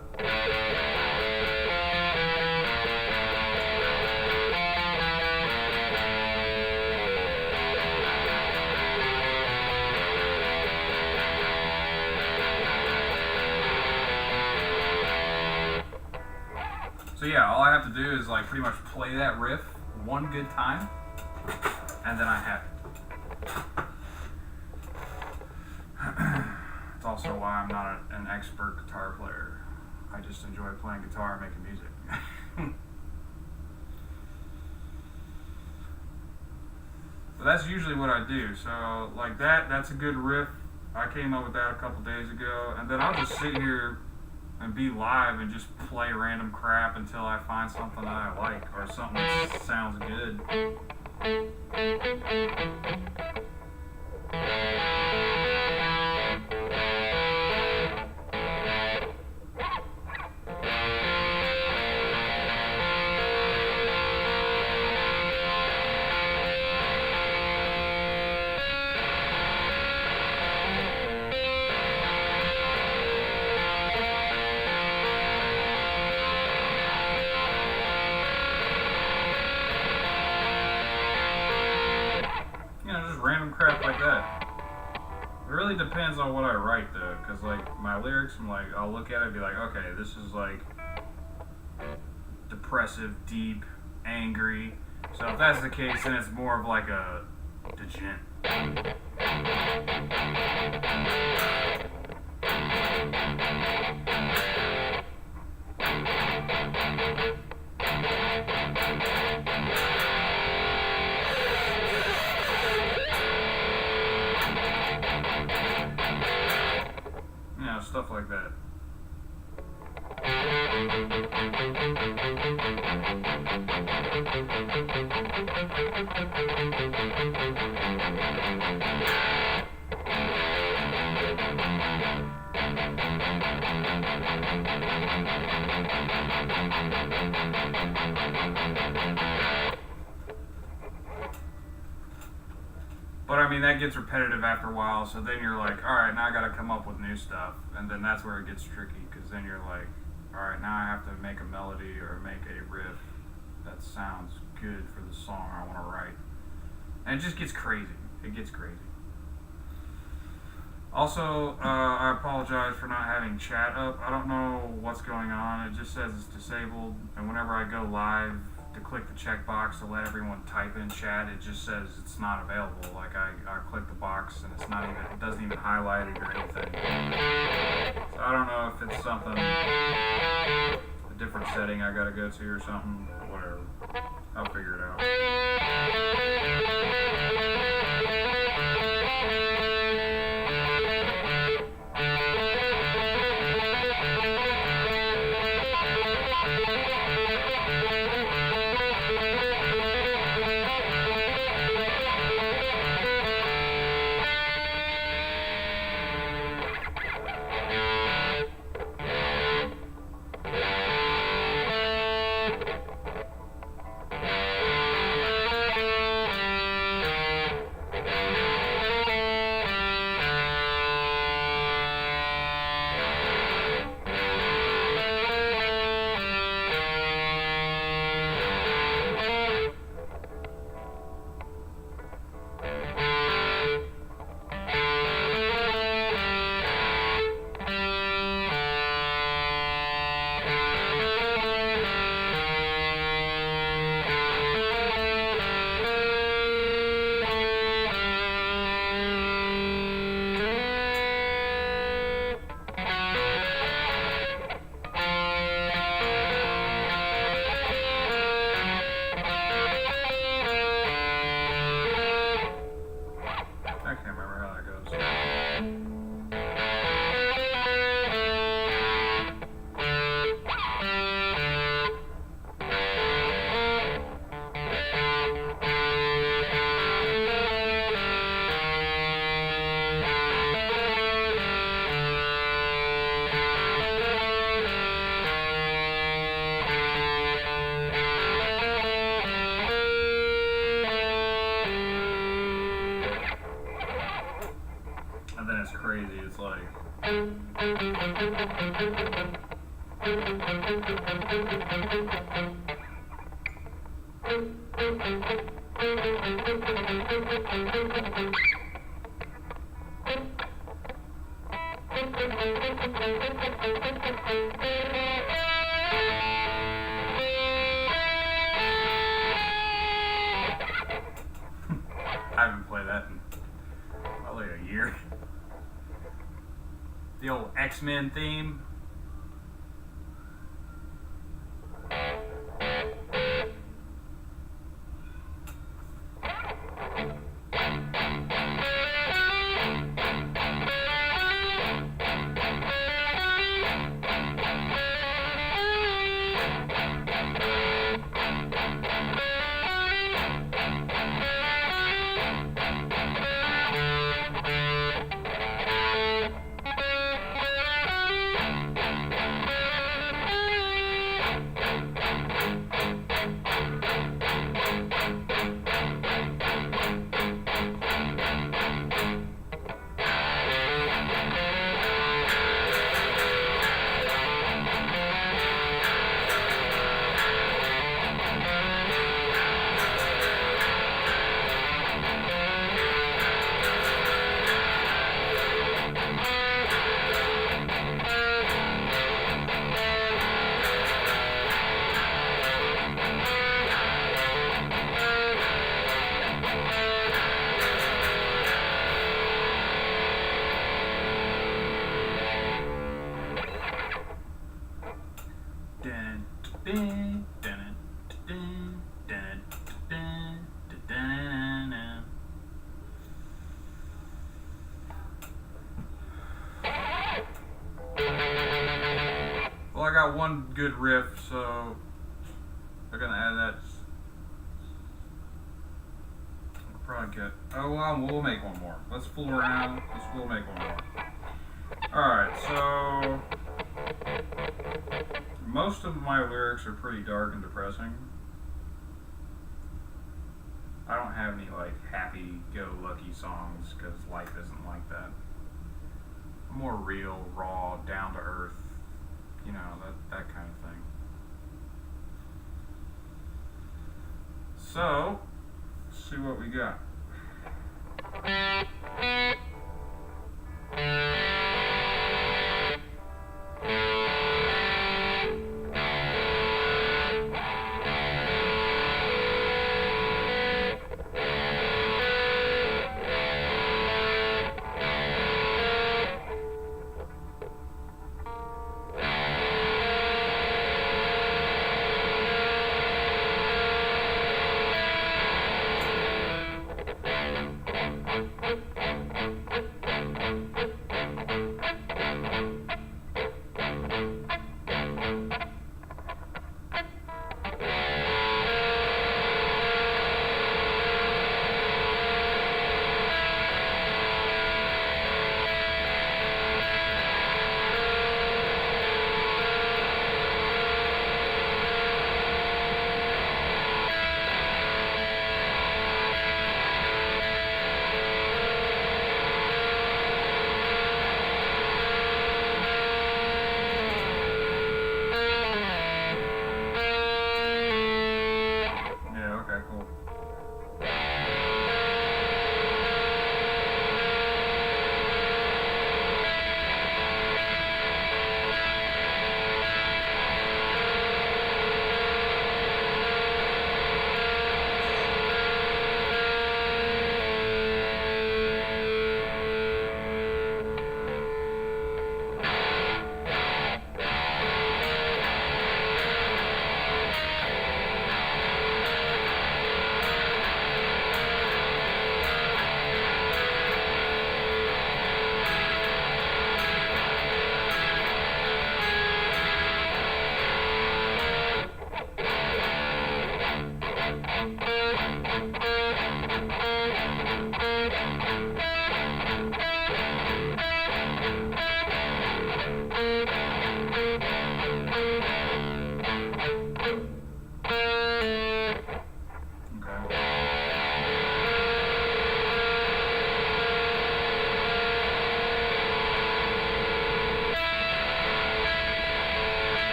So yeah, all I have to do is like pretty much play that riff one good time, and then I have it. It's also why I'm not an expert guitar player. I just enjoy playing guitar and making music. But that's usually what I do. So like that's a good riff. I came up with that a couple days ago, and then I'll just sit here and be live and just play random crap until I find something that I like or something that sounds good. Random crap like that. It really depends on what I write though, because like my lyrics, I'll look at it and be like, okay, this is like depressive, deep, angry. So if that's the case, then it's more of like a degen. Stuff like that. But I mean, that gets repetitive after a while, so then you're like, alright, now I gotta come up with new stuff. And then that's where it gets tricky, because then you're like, alright, now I have to make a melody or make a riff. that sounds good for the song I want to write. And it just gets crazy. It gets crazy. Also, I apologize for not having chat up. I don't know what's going on. It just says it's disabled, and whenever I go live to click the checkbox to let everyone type in chat, it just says it's not available. Like I click the box and it doesn't even highlight it or anything. So I don't know if it's something, a different setting I gotta go to or something, but whatever. I'll figure it out. And then it's crazy, it's like... I haven't played that in probably a year. The old X-Men theme. Well, I got one good riff, so I'm gonna add that. I'll probably get. Oh, well, we'll make one more. Let's fool around. We'll make one more. Alright, so most of my lyrics are pretty dark and depressing. I don't have any like happy-go-lucky songs because life isn't like that. More real, raw, down to earth, you know, that kind of thing. So, let's see what we got.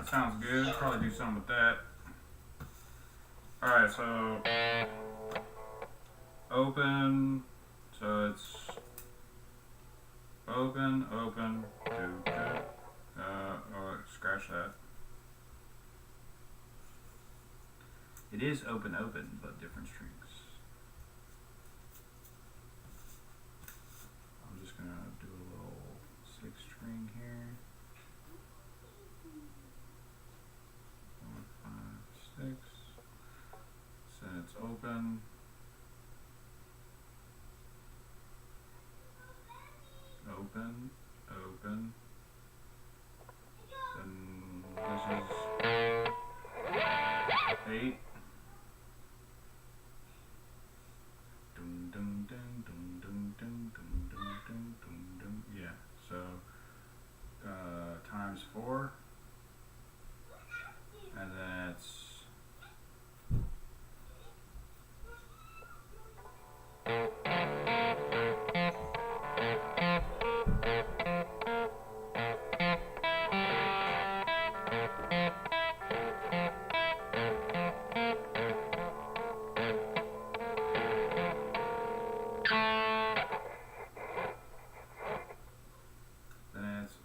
Sounds good. Probably do something with that. Alright, so open. So it's open, oh, scratch that. It is open, but different strings. I'm just gonna do a little 6 string here. 4, 5, 6. Then it's open. Open. Then this is 8. Dum dum dum dum dum dum dum dum dum dum. Yeah. So times 4, and then it's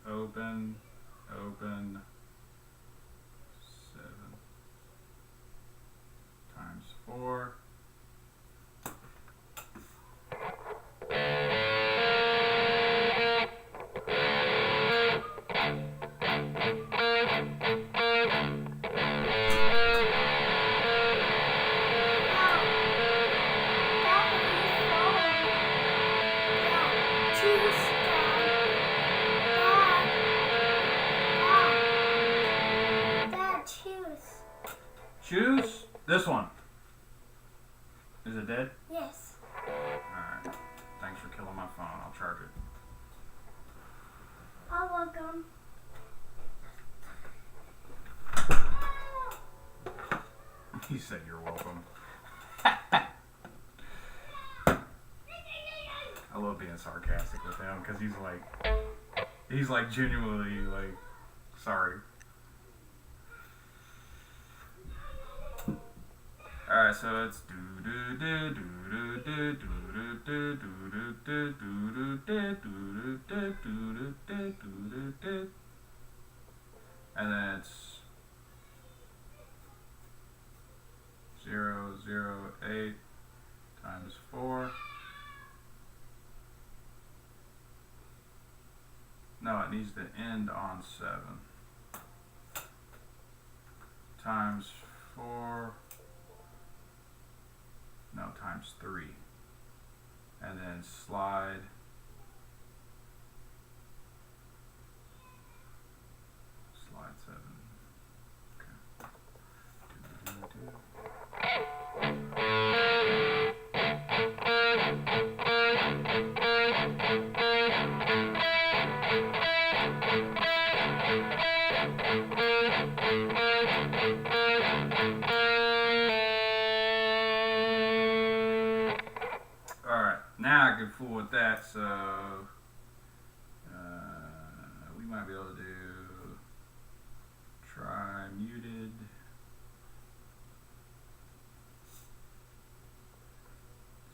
open 7 times 4. my phone. I'll charge it. You're welcome. He said you're welcome. I love being sarcastic with him because he's like genuinely like sorry. Alright, so it's and then it's 008 times 4. No, it needs to end on 7. Times 4. No, times 3. And then slide. Slide 7. Alright, now I can fool with that, so we might be able to do try muted.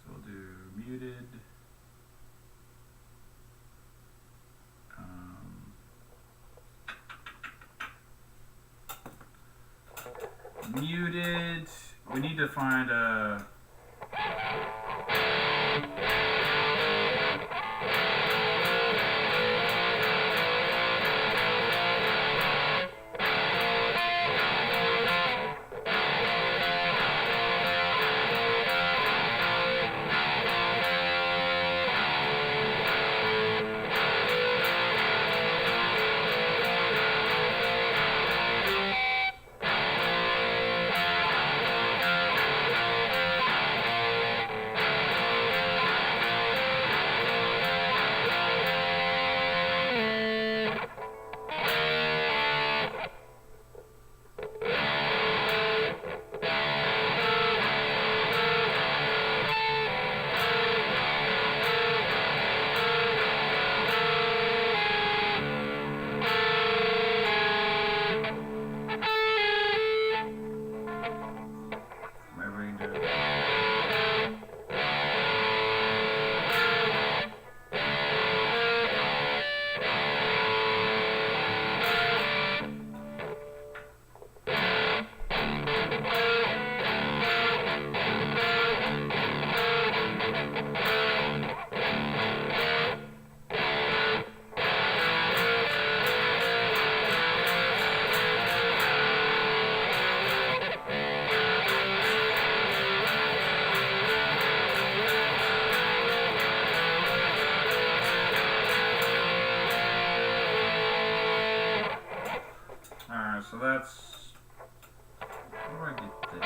So we'll do muted. Muted. We need to find a. So that's. Where do I get this?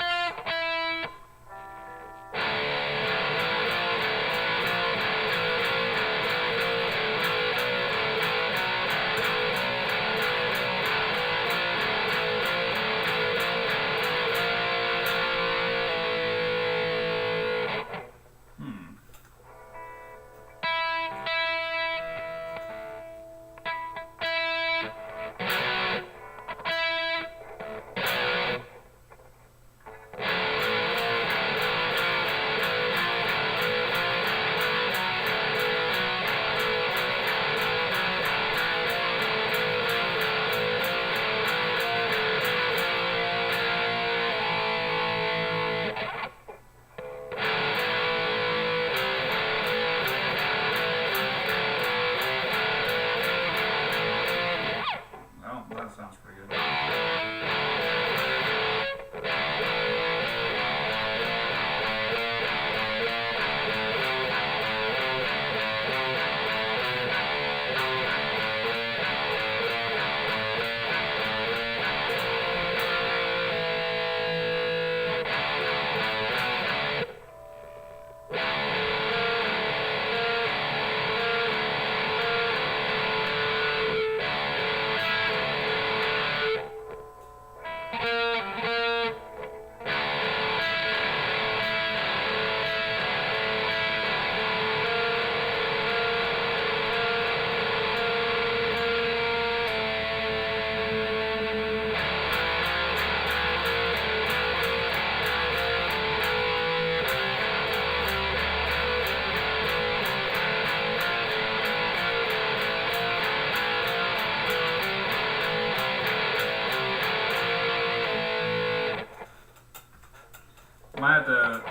have to.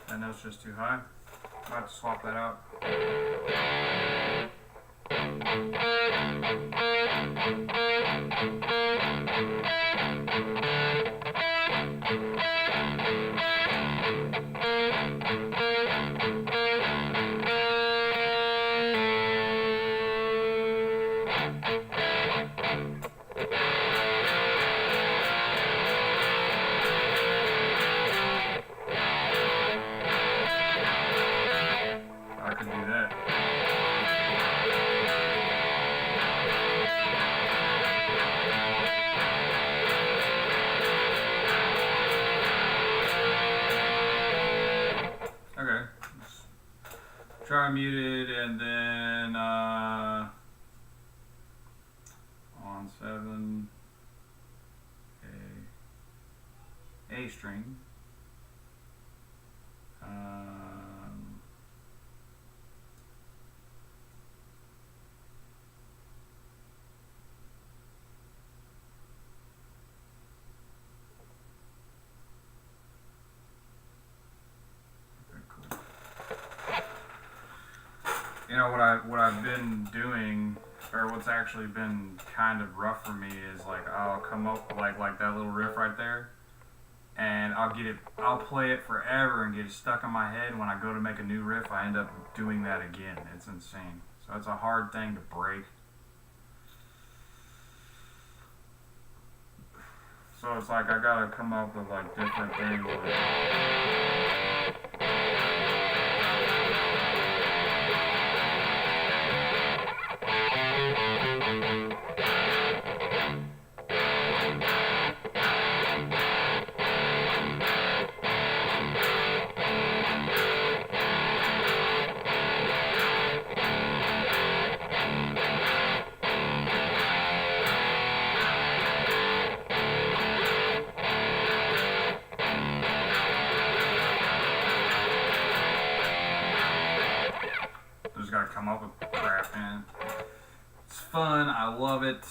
That note's just too high. I have to swap that out. I can do that. Okay. Let's try muted and then on 7 A string. You know what I've been doing, or what's actually been kind of rough for me is like I'll come up with like that little riff right there, and I'll play it forever and get it stuck in my head. When I go to make a new riff, I end up doing that again. It's insane. So it's a hard thing to break. So it's like I gotta come up with like different things. Just gotta come up with crap, man. It's fun. I love it.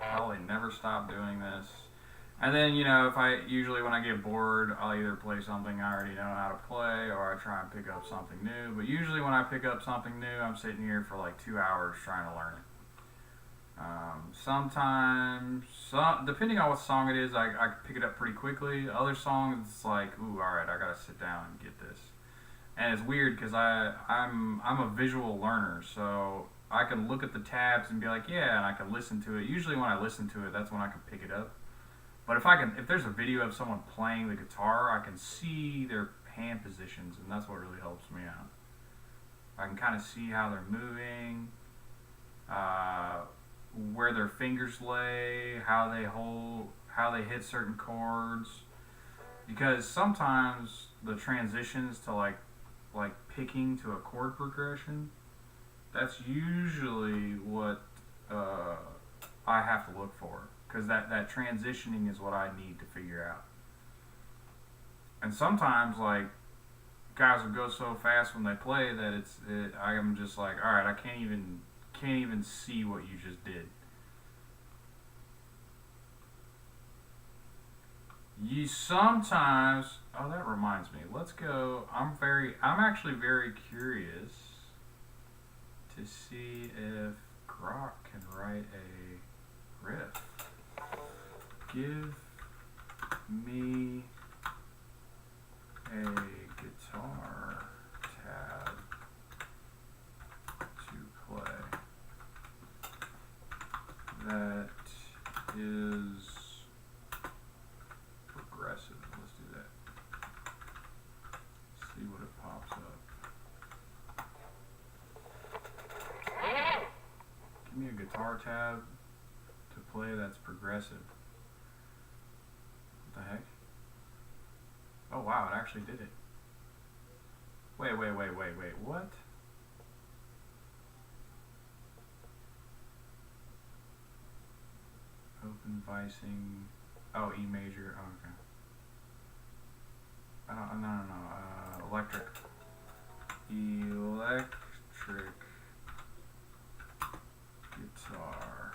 Probably never stop doing this. And then, you know, usually when I get bored, I'll either play something I already know how to play, or I try and pick up something new. But usually when I pick up something new, I'm sitting here for like 2 hours trying to learn it. Sometimes, depending on what song it is, I can pick it up pretty quickly. Other songs, it's like, ooh, alright, I gotta sit down and get this. And it's weird because I'm a visual learner, so I can look at the tabs and be like, yeah, and I can listen to it. Usually when I listen to it, that's when I can pick it up. But if there's a video of someone playing the guitar, I can see their hand positions, and that's what really helps me out. I can kind of see how they're moving, where their fingers lay, how they hit certain chords. Because sometimes the transitions to like picking to a chord progression, that's usually what I have to look for. Because that transitioning is what I need to figure out. And sometimes, like, guys will go so fast when they play that I'm just like, all right, I can't even see what you just did. You sometimes, oh, that reminds me. Let's go. I'm actually very curious to see if Grok can write a riff. Give me a guitar tab to play that is progressive. Let's do that. See what it pops up. Give me a guitar tab to play that's progressive. the heck? Oh wow, it actually did it. Wait, what? Open vicing. Oh, E major. Oh, okay. No. Electric. Electric guitar.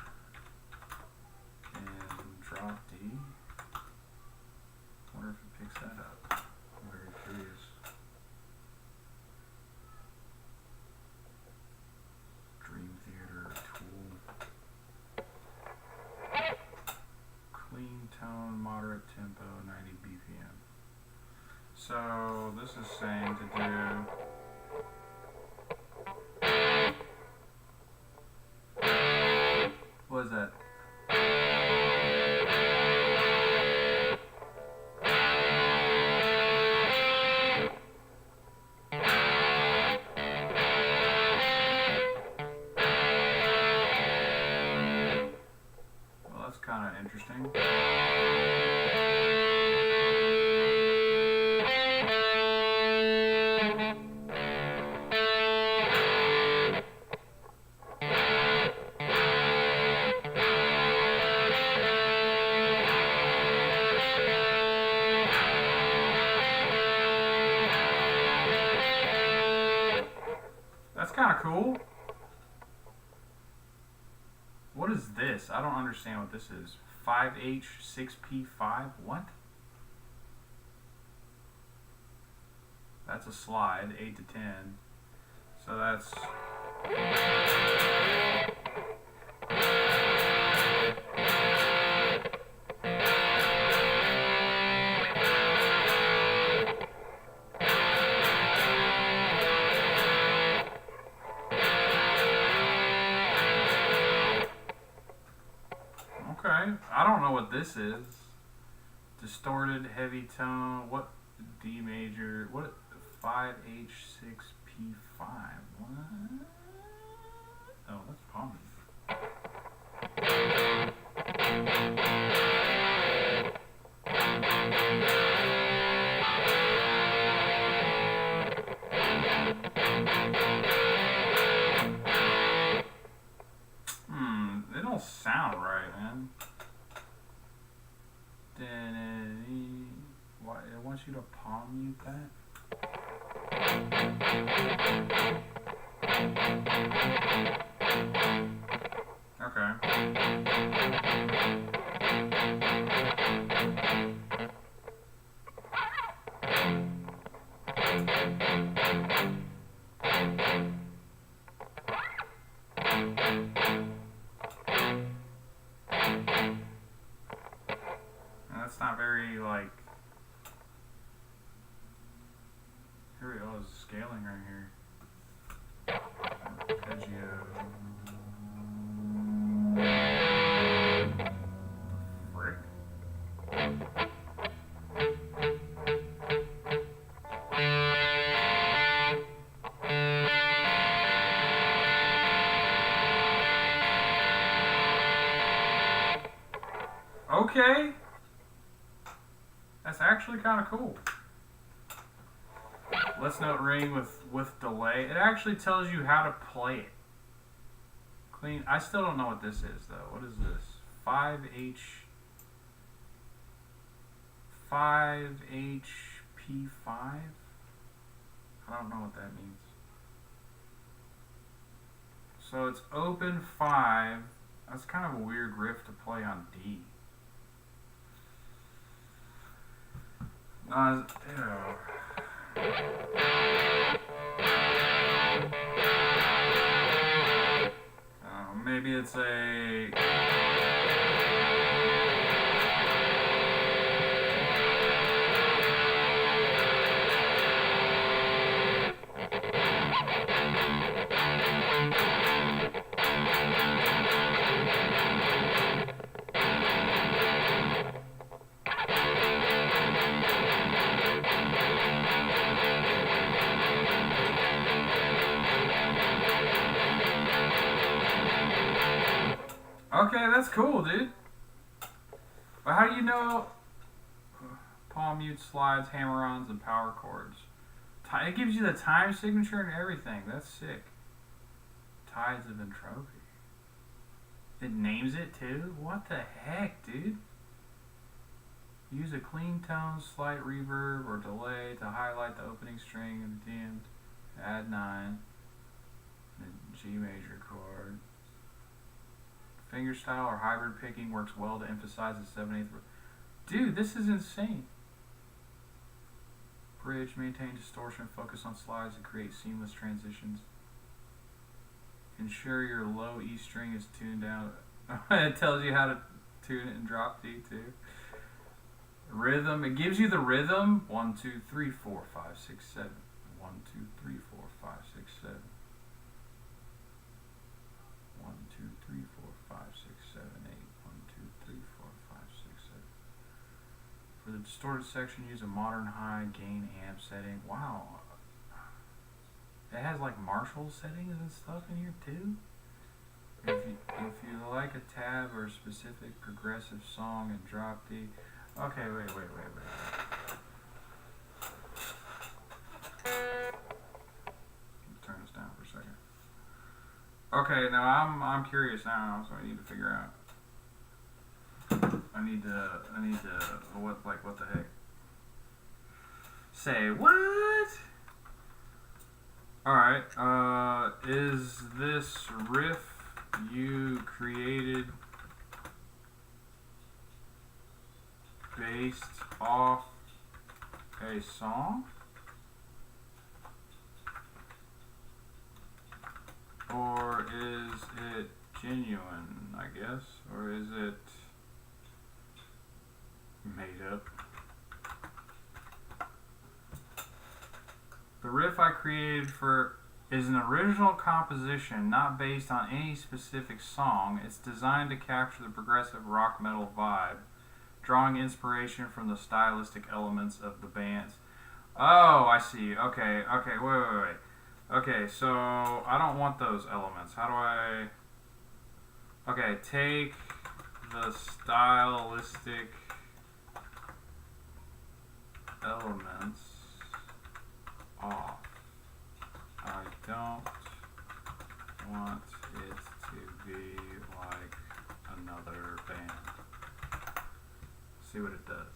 And drop D. Wonder if it picks that up. I'm very curious. Dream Theater tool. Clean tone, moderate tempo, 90 BPM. So this is saying to do what is that? Well, that's kind of interesting. That's kind of cool. What is this? I don't understand what this is. 5H 6P5? What? That's a slide, 8 to 10. So that's... Okay, I don't know what this is. Distorted, heavy tone, what? D major, what? 5H6P5, what? Oh, that's palm music. They don't sound right, man. Why it wants you to palm mute that? Okay. That's not very, like... Here we go, there's scaling right here. Arpeggio. Frick. Okay. That's actually kind of cool. Let's note ring with delay. It actually tells you how to play it. Clean. I still don't know what this is though. What is this? 5H 5HP5? I don't know what that means. So it's open 5. That's kind of a weird riff to play on D. Maybe it's a... Okay, that's cool, dude. But how do you know... palm mute, slides, hammer-ons, and power chords. It gives you the time signature and everything. That's sick. Tides of Entropy. It names it too? What the heck, dude? Use a clean tone, slight reverb, or delay to highlight the opening string and the end. Add 9. The G major chord. Fingerstyle or hybrid picking works well to emphasize the 7/8. Dude, this is insane. Bridge, maintain distortion, focus on slides, and create seamless transitions. Ensure your low E string is tuned down. It tells you how to tune it and drop D too. Rhythm, it gives you the rhythm. 1, 2, 3, 4, 5, 6, 7. 1, 2, 3, 4, 5, 6, 7. 1, 2, 3, 4, 5, 6, 7, 8. 1, 2, 3, 4, 5, 6, 7. For the distorted section, use a modern high gain amp setting. Wow. It has like Marshall settings and stuff in here too. If you like a tab or a specific progressive song and drop D. Okay, wait. Turn this down for a second. Okay, now I'm curious now, so I need to figure out. I need to what the heck? Say what? Alright, is this riff you created based off a song? Or is it genuine, I guess? Or is it made up? The riff I created is an original composition, not based on any specific song. It's designed to capture the progressive rock metal vibe, drawing inspiration from the stylistic elements of the bands. Oh, I see. Okay, wait. Okay, so I don't want those elements. How do I... Okay, take the stylistic elements off. I don't want it to be like another band. See what it does.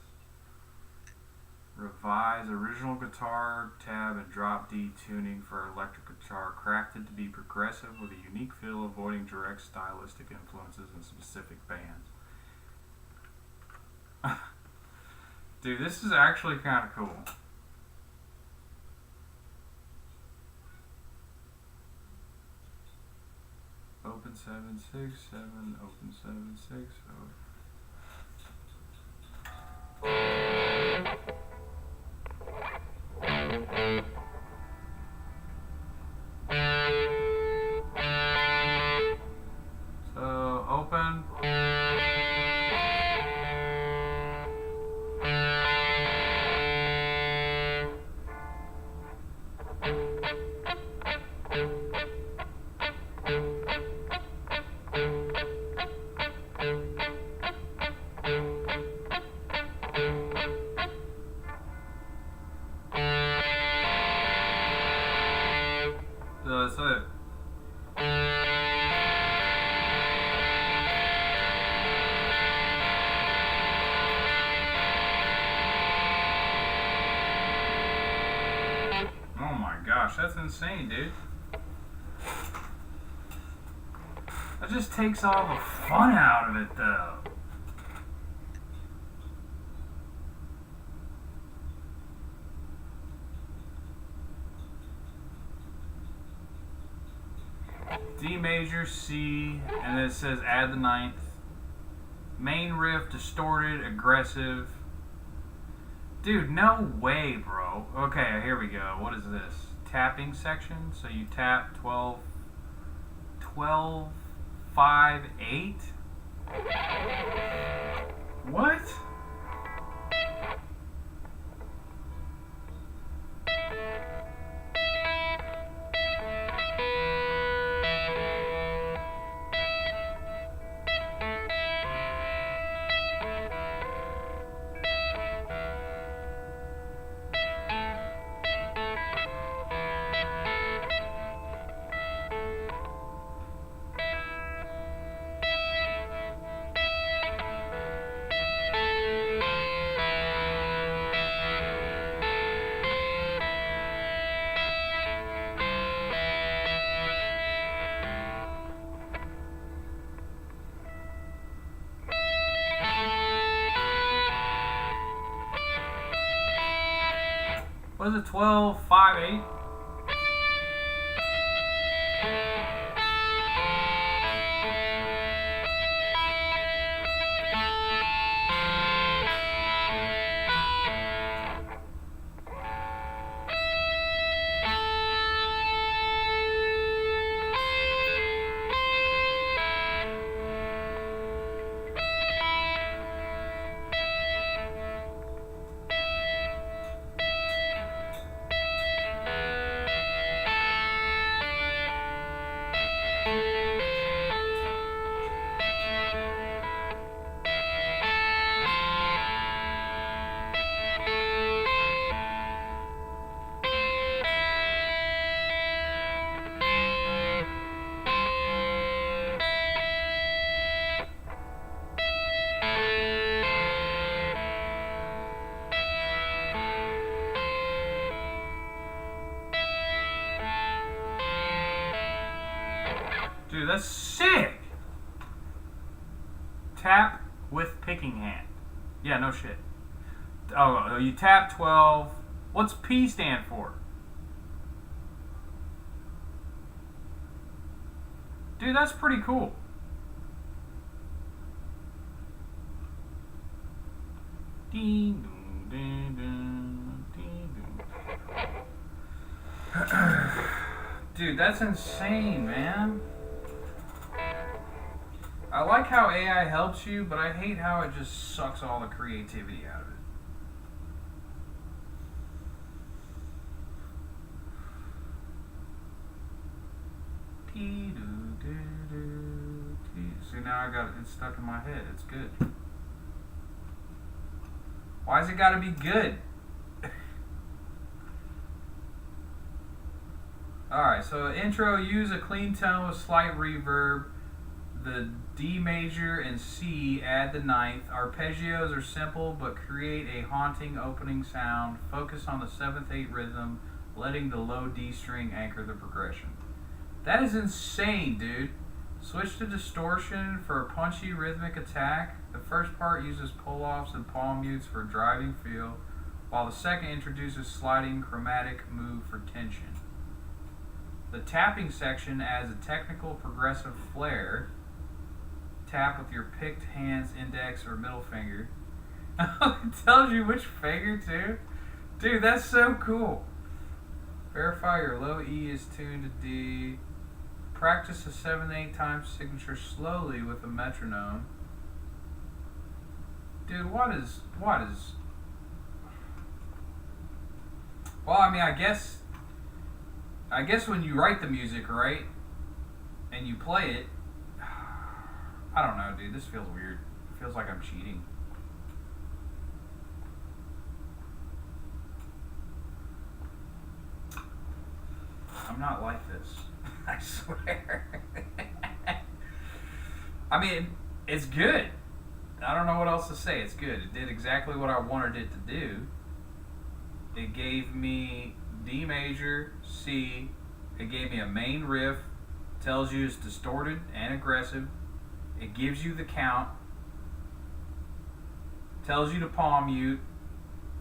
Revise original guitar, tab, and drop D tuning for electric guitar, crafted to be progressive with a unique feel, avoiding direct stylistic influences in specific bands. Dude, this is actually kind of cool. Open 7, 6, 7, open 7, 6, So open. That's it. Oh my gosh, that's insane, dude. That just takes all the fun out of it, though. D major, C, and then it says add the 9th. Main riff, distorted, aggressive. Dude, no way, bro. Okay, here we go. What is this? Tapping section. So you tap 12, 5, 8. What? Was it 12, 5, 8? Dude, that's sick! Tap with picking hand. Yeah, no shit. Oh, you tap 12. What's P stand for? Dude, that's pretty cool. Ding, ding, ding, ding, ding. Dude, that's insane, man. I like how AI helps you, but I hate how it just sucks all the creativity out of it. See, now I got it stuck in my head. It's good. Why's it gotta be good? Alright, so intro, use a clean tone with slight reverb. The D major and C add the ninth. Arpeggios are simple but create a haunting opening sound. Focus on the 7/8 rhythm, letting the low D string anchor the progression. That is insane, dude. Switch to distortion for a punchy rhythmic attack. The first part uses pull-offs and palm mutes for driving feel, while the second introduces sliding chromatic move for tension. The tapping section adds a technical progressive flair. Tap with your picked hand's index or middle finger. It tells you which finger too. Dude, that's so cool. Verify your low E is tuned to D. Practice the 7/8 time signature slowly with a metronome. Dude, what is well, I mean, I guess when you write the music, right, and you play it, I don't know, dude, this feels weird. It feels like I'm cheating. I'm not like this. I swear. I mean, it's good. I don't know what else to say. It's good. It did exactly what I wanted it to do. It gave me D major, C. It gave me a main riff. Tells you it's distorted and aggressive. It gives you the count. Tells you to palm mute.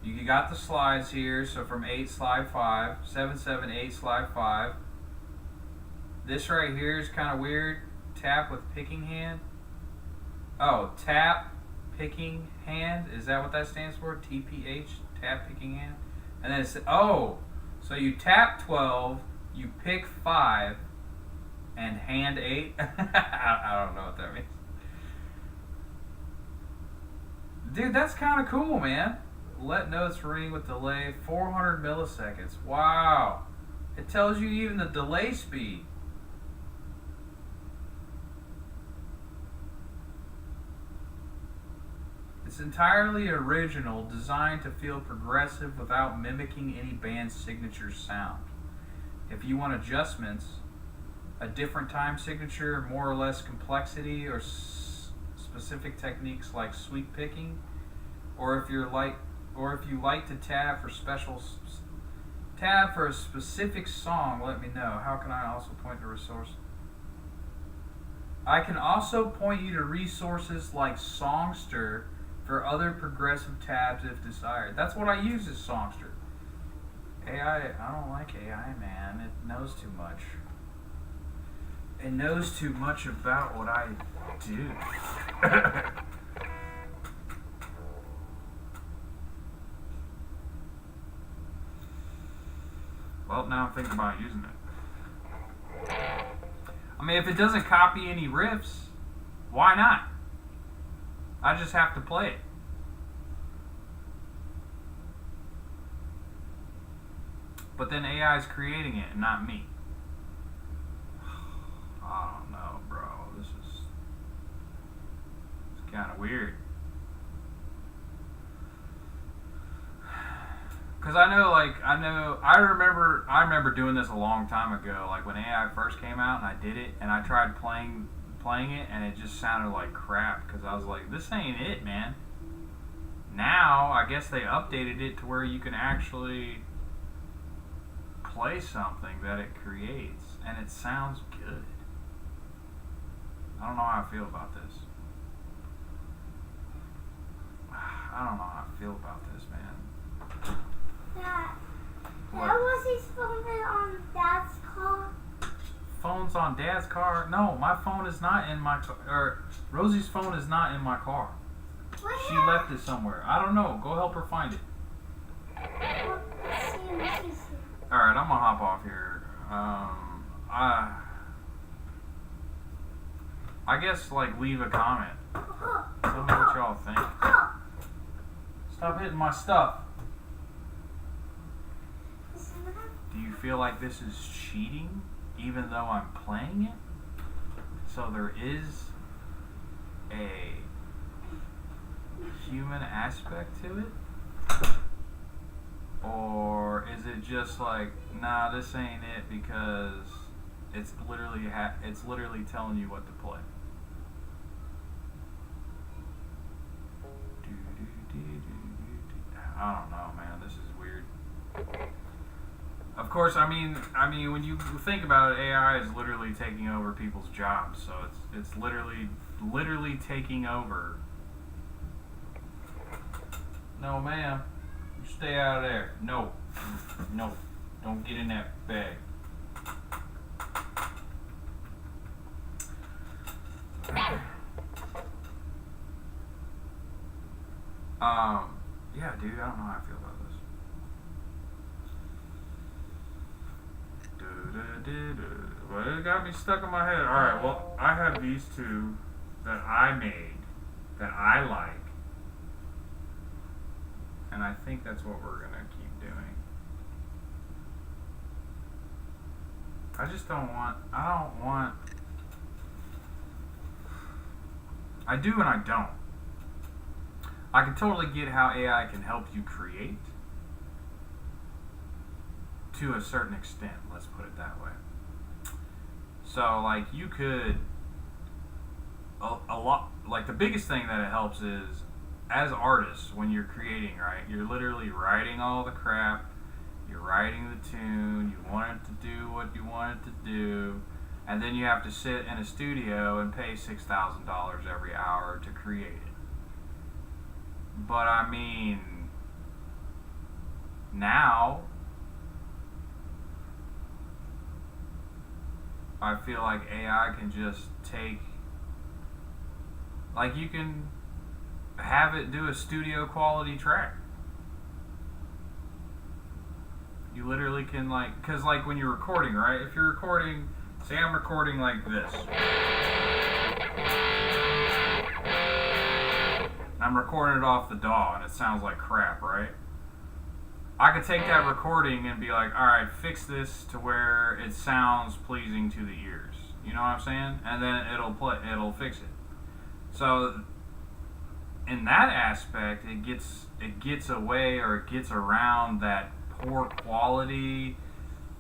You got the slides here. So from 8 slide 5, 7 7 8 slide 5. This right here is kind of weird. Tap with picking hand. Oh, tap picking hand. Is that what that stands for? TPH, tap picking hand. And then it's oh, so you tap 12, you pick 5, and hand 8. I don't know what that means. Dude, that's kind of cool, man. Let notes ring with delay, 400 milliseconds. Wow. It tells you even the delay speed. It's entirely original, designed to feel progressive without mimicking any band's signature sound. If you want adjustments, a different time signature, more or less complexity, or specific techniques like sweep picking, or if you like to tab for a specific song, let me know. How can I also point to resources? I can also point you to resources like Songster for other progressive tabs if desired. That's what I use, is Songster. I don't like AI, man. It knows too much. It knows too much about what I do. Well, now I'm thinking about using it. I mean, if it doesn't copy any riffs, why not? I just have to play it. But then AI is creating it and not me. I don't know, bro. It's kind of weird. Cause I remember doing this a long time ago, like when AI first came out, and I did it, and I tried playing it, and it just sounded like crap. Cause I was like, this ain't it, man. Now I guess they updated it to where you can actually play something that it creates, and it sounds good. I don't know how I feel about this. I don't know how I feel about this, man. Dad, was his phone on Dad's car? Phone's on Dad's car? No, my phone is not in my car. Or Rosie's phone is not in my car. She left it somewhere. I don't know. Go help her find it. Let's see. Alright, I'm gonna hop off here. I guess, like, leave a comment. Tell me what y'all think. Stop hitting my stuff. Do you feel like this is cheating, even though I'm playing it? So there is a human aspect to it? Or is it just like, nah, this ain't it because it's literally telling you what to play? I don't know, man. This is weird. Of course, I mean, when you think about it, AI is literally taking over people's jobs. So it's literally taking over. No, ma'am. You stay out of there. No. No. Don't get in that bag. Yeah, dude, I don't know how I feel about this. Well, it got me stuck in my head. Alright, well, I have these two that I made, that I like. And I think that's what we're going to keep doing. I do and I don't. I can totally get how AI can help you create. To a certain extent, let's put it that way. So, like, you could, a lot, like, the biggest thing that it helps is, as artists, when you're creating, right, you're literally writing all the crap, you're writing the tune, you want it to do what you want it to do, and then you have to sit in a studio and pay $6,000 every hour to create it. But, I mean, now, I feel like AI can just take, like, you can have it do a studio quality track. You literally can, like, because, like, when you're recording, right? If you're recording, say I'm recording like this. I'm recording it off the DAW and it sounds like crap, right? I could take that recording and be like, alright, fix this to where it sounds pleasing to the ears. You know what I'm saying? And then it'll fix it. So in that aspect, it gets away, or it gets around that poor quality,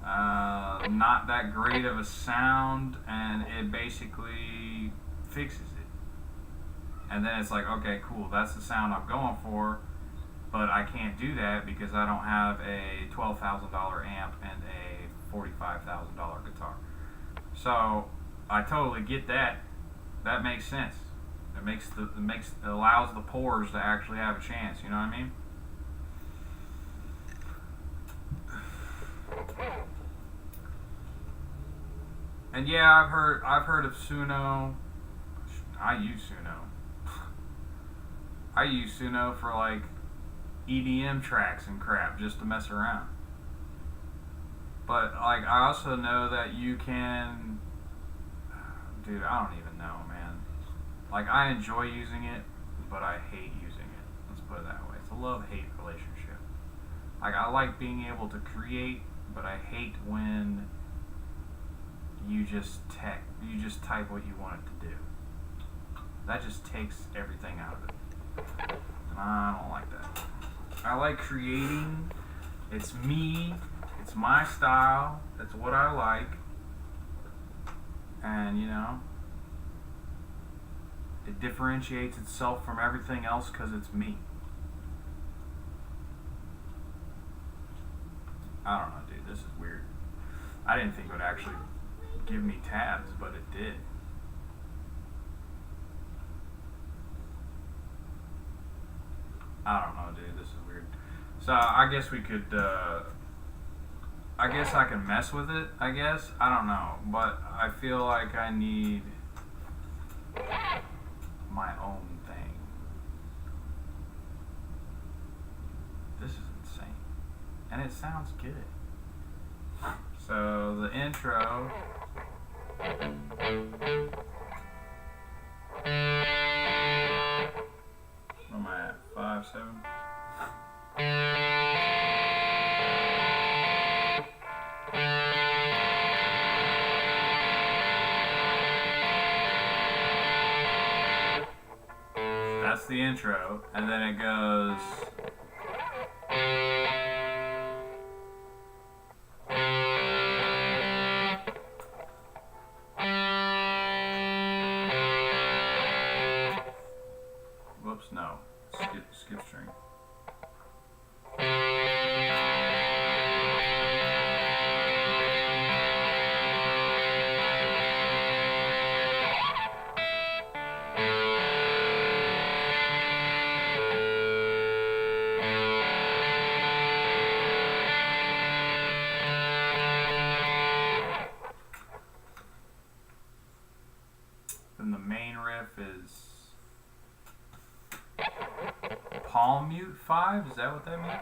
not that great of a sound, and it basically fixes it. And then it's like, okay, cool, that's the sound I'm going for. But I can't do that because I don't have a $12,000 amp and a $45,000 guitar. So I totally get that. That makes sense. It allows the pores to actually have a chance. You know what I mean? And yeah, I've heard of Suno. I use Suno. I use Suno for like EDM tracks and crap just to mess around. But like I also know that you can, dude, I don't even know, man. Like I enjoy using it, but I hate using it. Let's put it that way. It's a love-hate relationship. Like I like being able to create, but I hate when you just type what you want it to do. That just takes everything out of it. And I don't like that. I like creating. It's me. It's my style. That's what I like. And you know, it differentiates itself from everything else because it's me. I don't know, dude. This is weird. I didn't think it would actually give me tabs, but it did. I don't know, dude. This is weird. So I guess we could. I guess I can mess with it. I guess I don't know, but I feel like I need my own thing. This is insane, and it sounds good. So the intro. What am I at? 5/7. That's the intro, and then it goes. Whoops, no. Skip string. Then the main riff is palm mute 5? Is that what that means?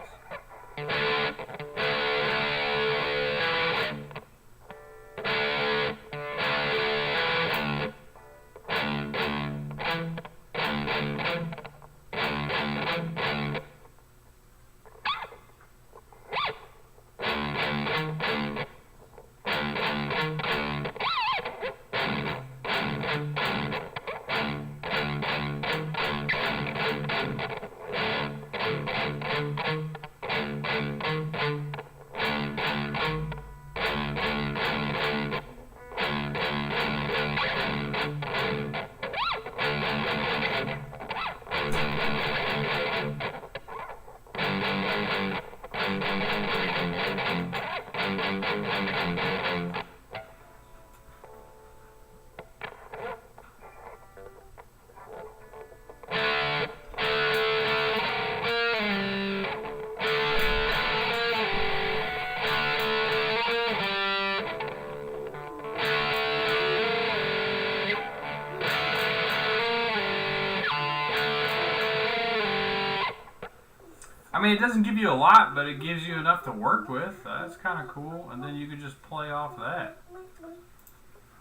I mean, it doesn't give you a lot, but it gives you enough to work with. That's kind of cool. And then you can just play off that. I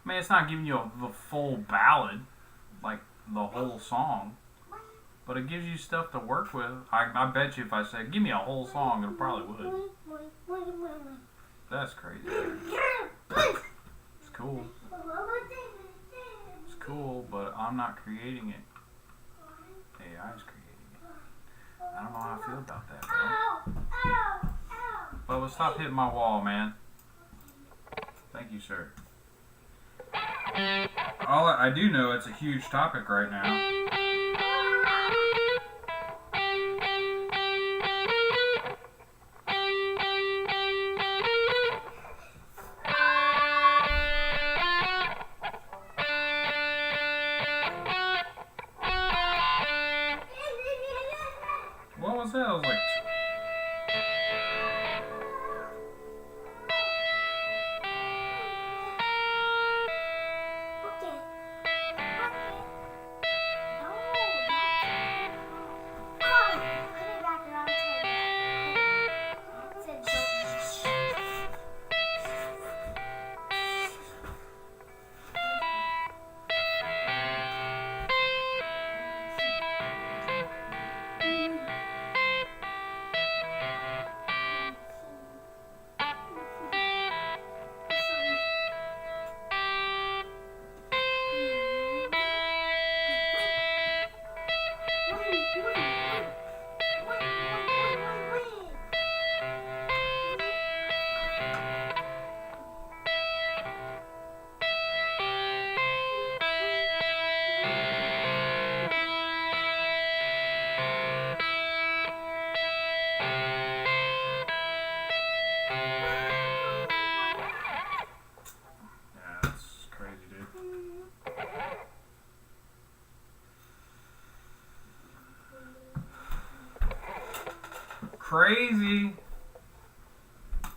mean, it's not giving you the full ballad, like the whole song. But it gives you stuff to work with. I bet you if I said, give me a whole song, it probably would. That's crazy. It's cool. It's cool, but I'm not creating it. AI's creating it. I don't know how I feel about that, bro. Bubba, stop hitting my wall, man. Thank you, sir. All I do know, it's a huge topic right now. What was that? I was like... crazy.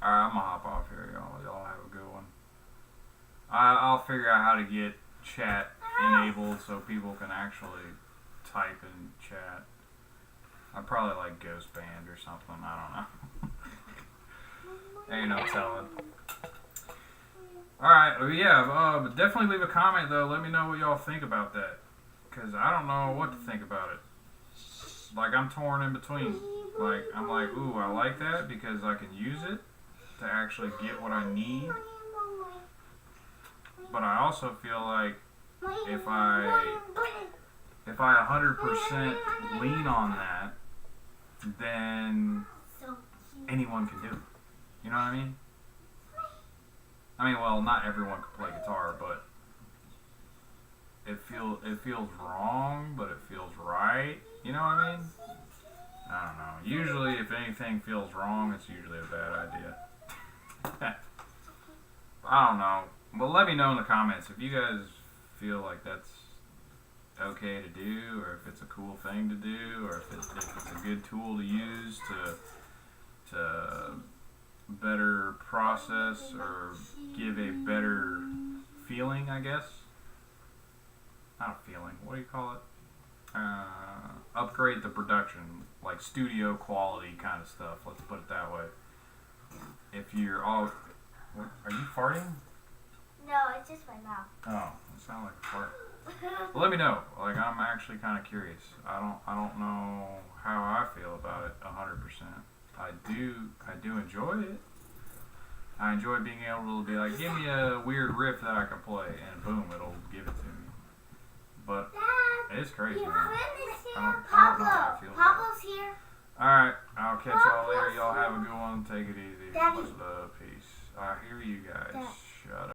Alright, I'm gonna hop off here, y'all. Y'all have a good one. I'll figure out how to get chat enabled so people can actually type in chat. I'd probably like Ghost Band or something. I don't know. Ain't no telling. Alright, well, yeah, but definitely leave a comment though. Let me know what y'all think about that. Because I don't know what to think about it. Like, I'm torn in between. Like, I'm like, ooh, I like that because I can use it to actually get what I need. But I also feel like if I 100% lean on that, then anyone can do it. You know what I mean? I mean, well, not everyone can play guitar, but it feels wrong, but it feels right. You know what I mean? I don't know. Usually, if anything feels wrong, it's usually a bad idea. I don't know. Well, let me know in the comments if you guys feel like that's okay to do, or if it's a cool thing to do, or if it's a good tool to use to better process or give a better feeling, I guess. Not a feeling. What do you call it? Upgrade the production, like studio quality kind of stuff. Let's put it that way. If you're all, what, are you farting? No, it's just my mouth. Oh, it sounded like a fart. Well, let me know. Like, I'm actually kind of curious. I don't know how I feel about it 100%. I do enjoy it. I enjoy being able to be like, give me a weird riff that I can play, and boom, it'll give it to me. But it's crazy, man. I don't know how I feel about it. Pablo's here. Alright, I'll catch y'all later. Y'all have a good one. Take it easy. Much love. Peace. I hear you guys. Shut up.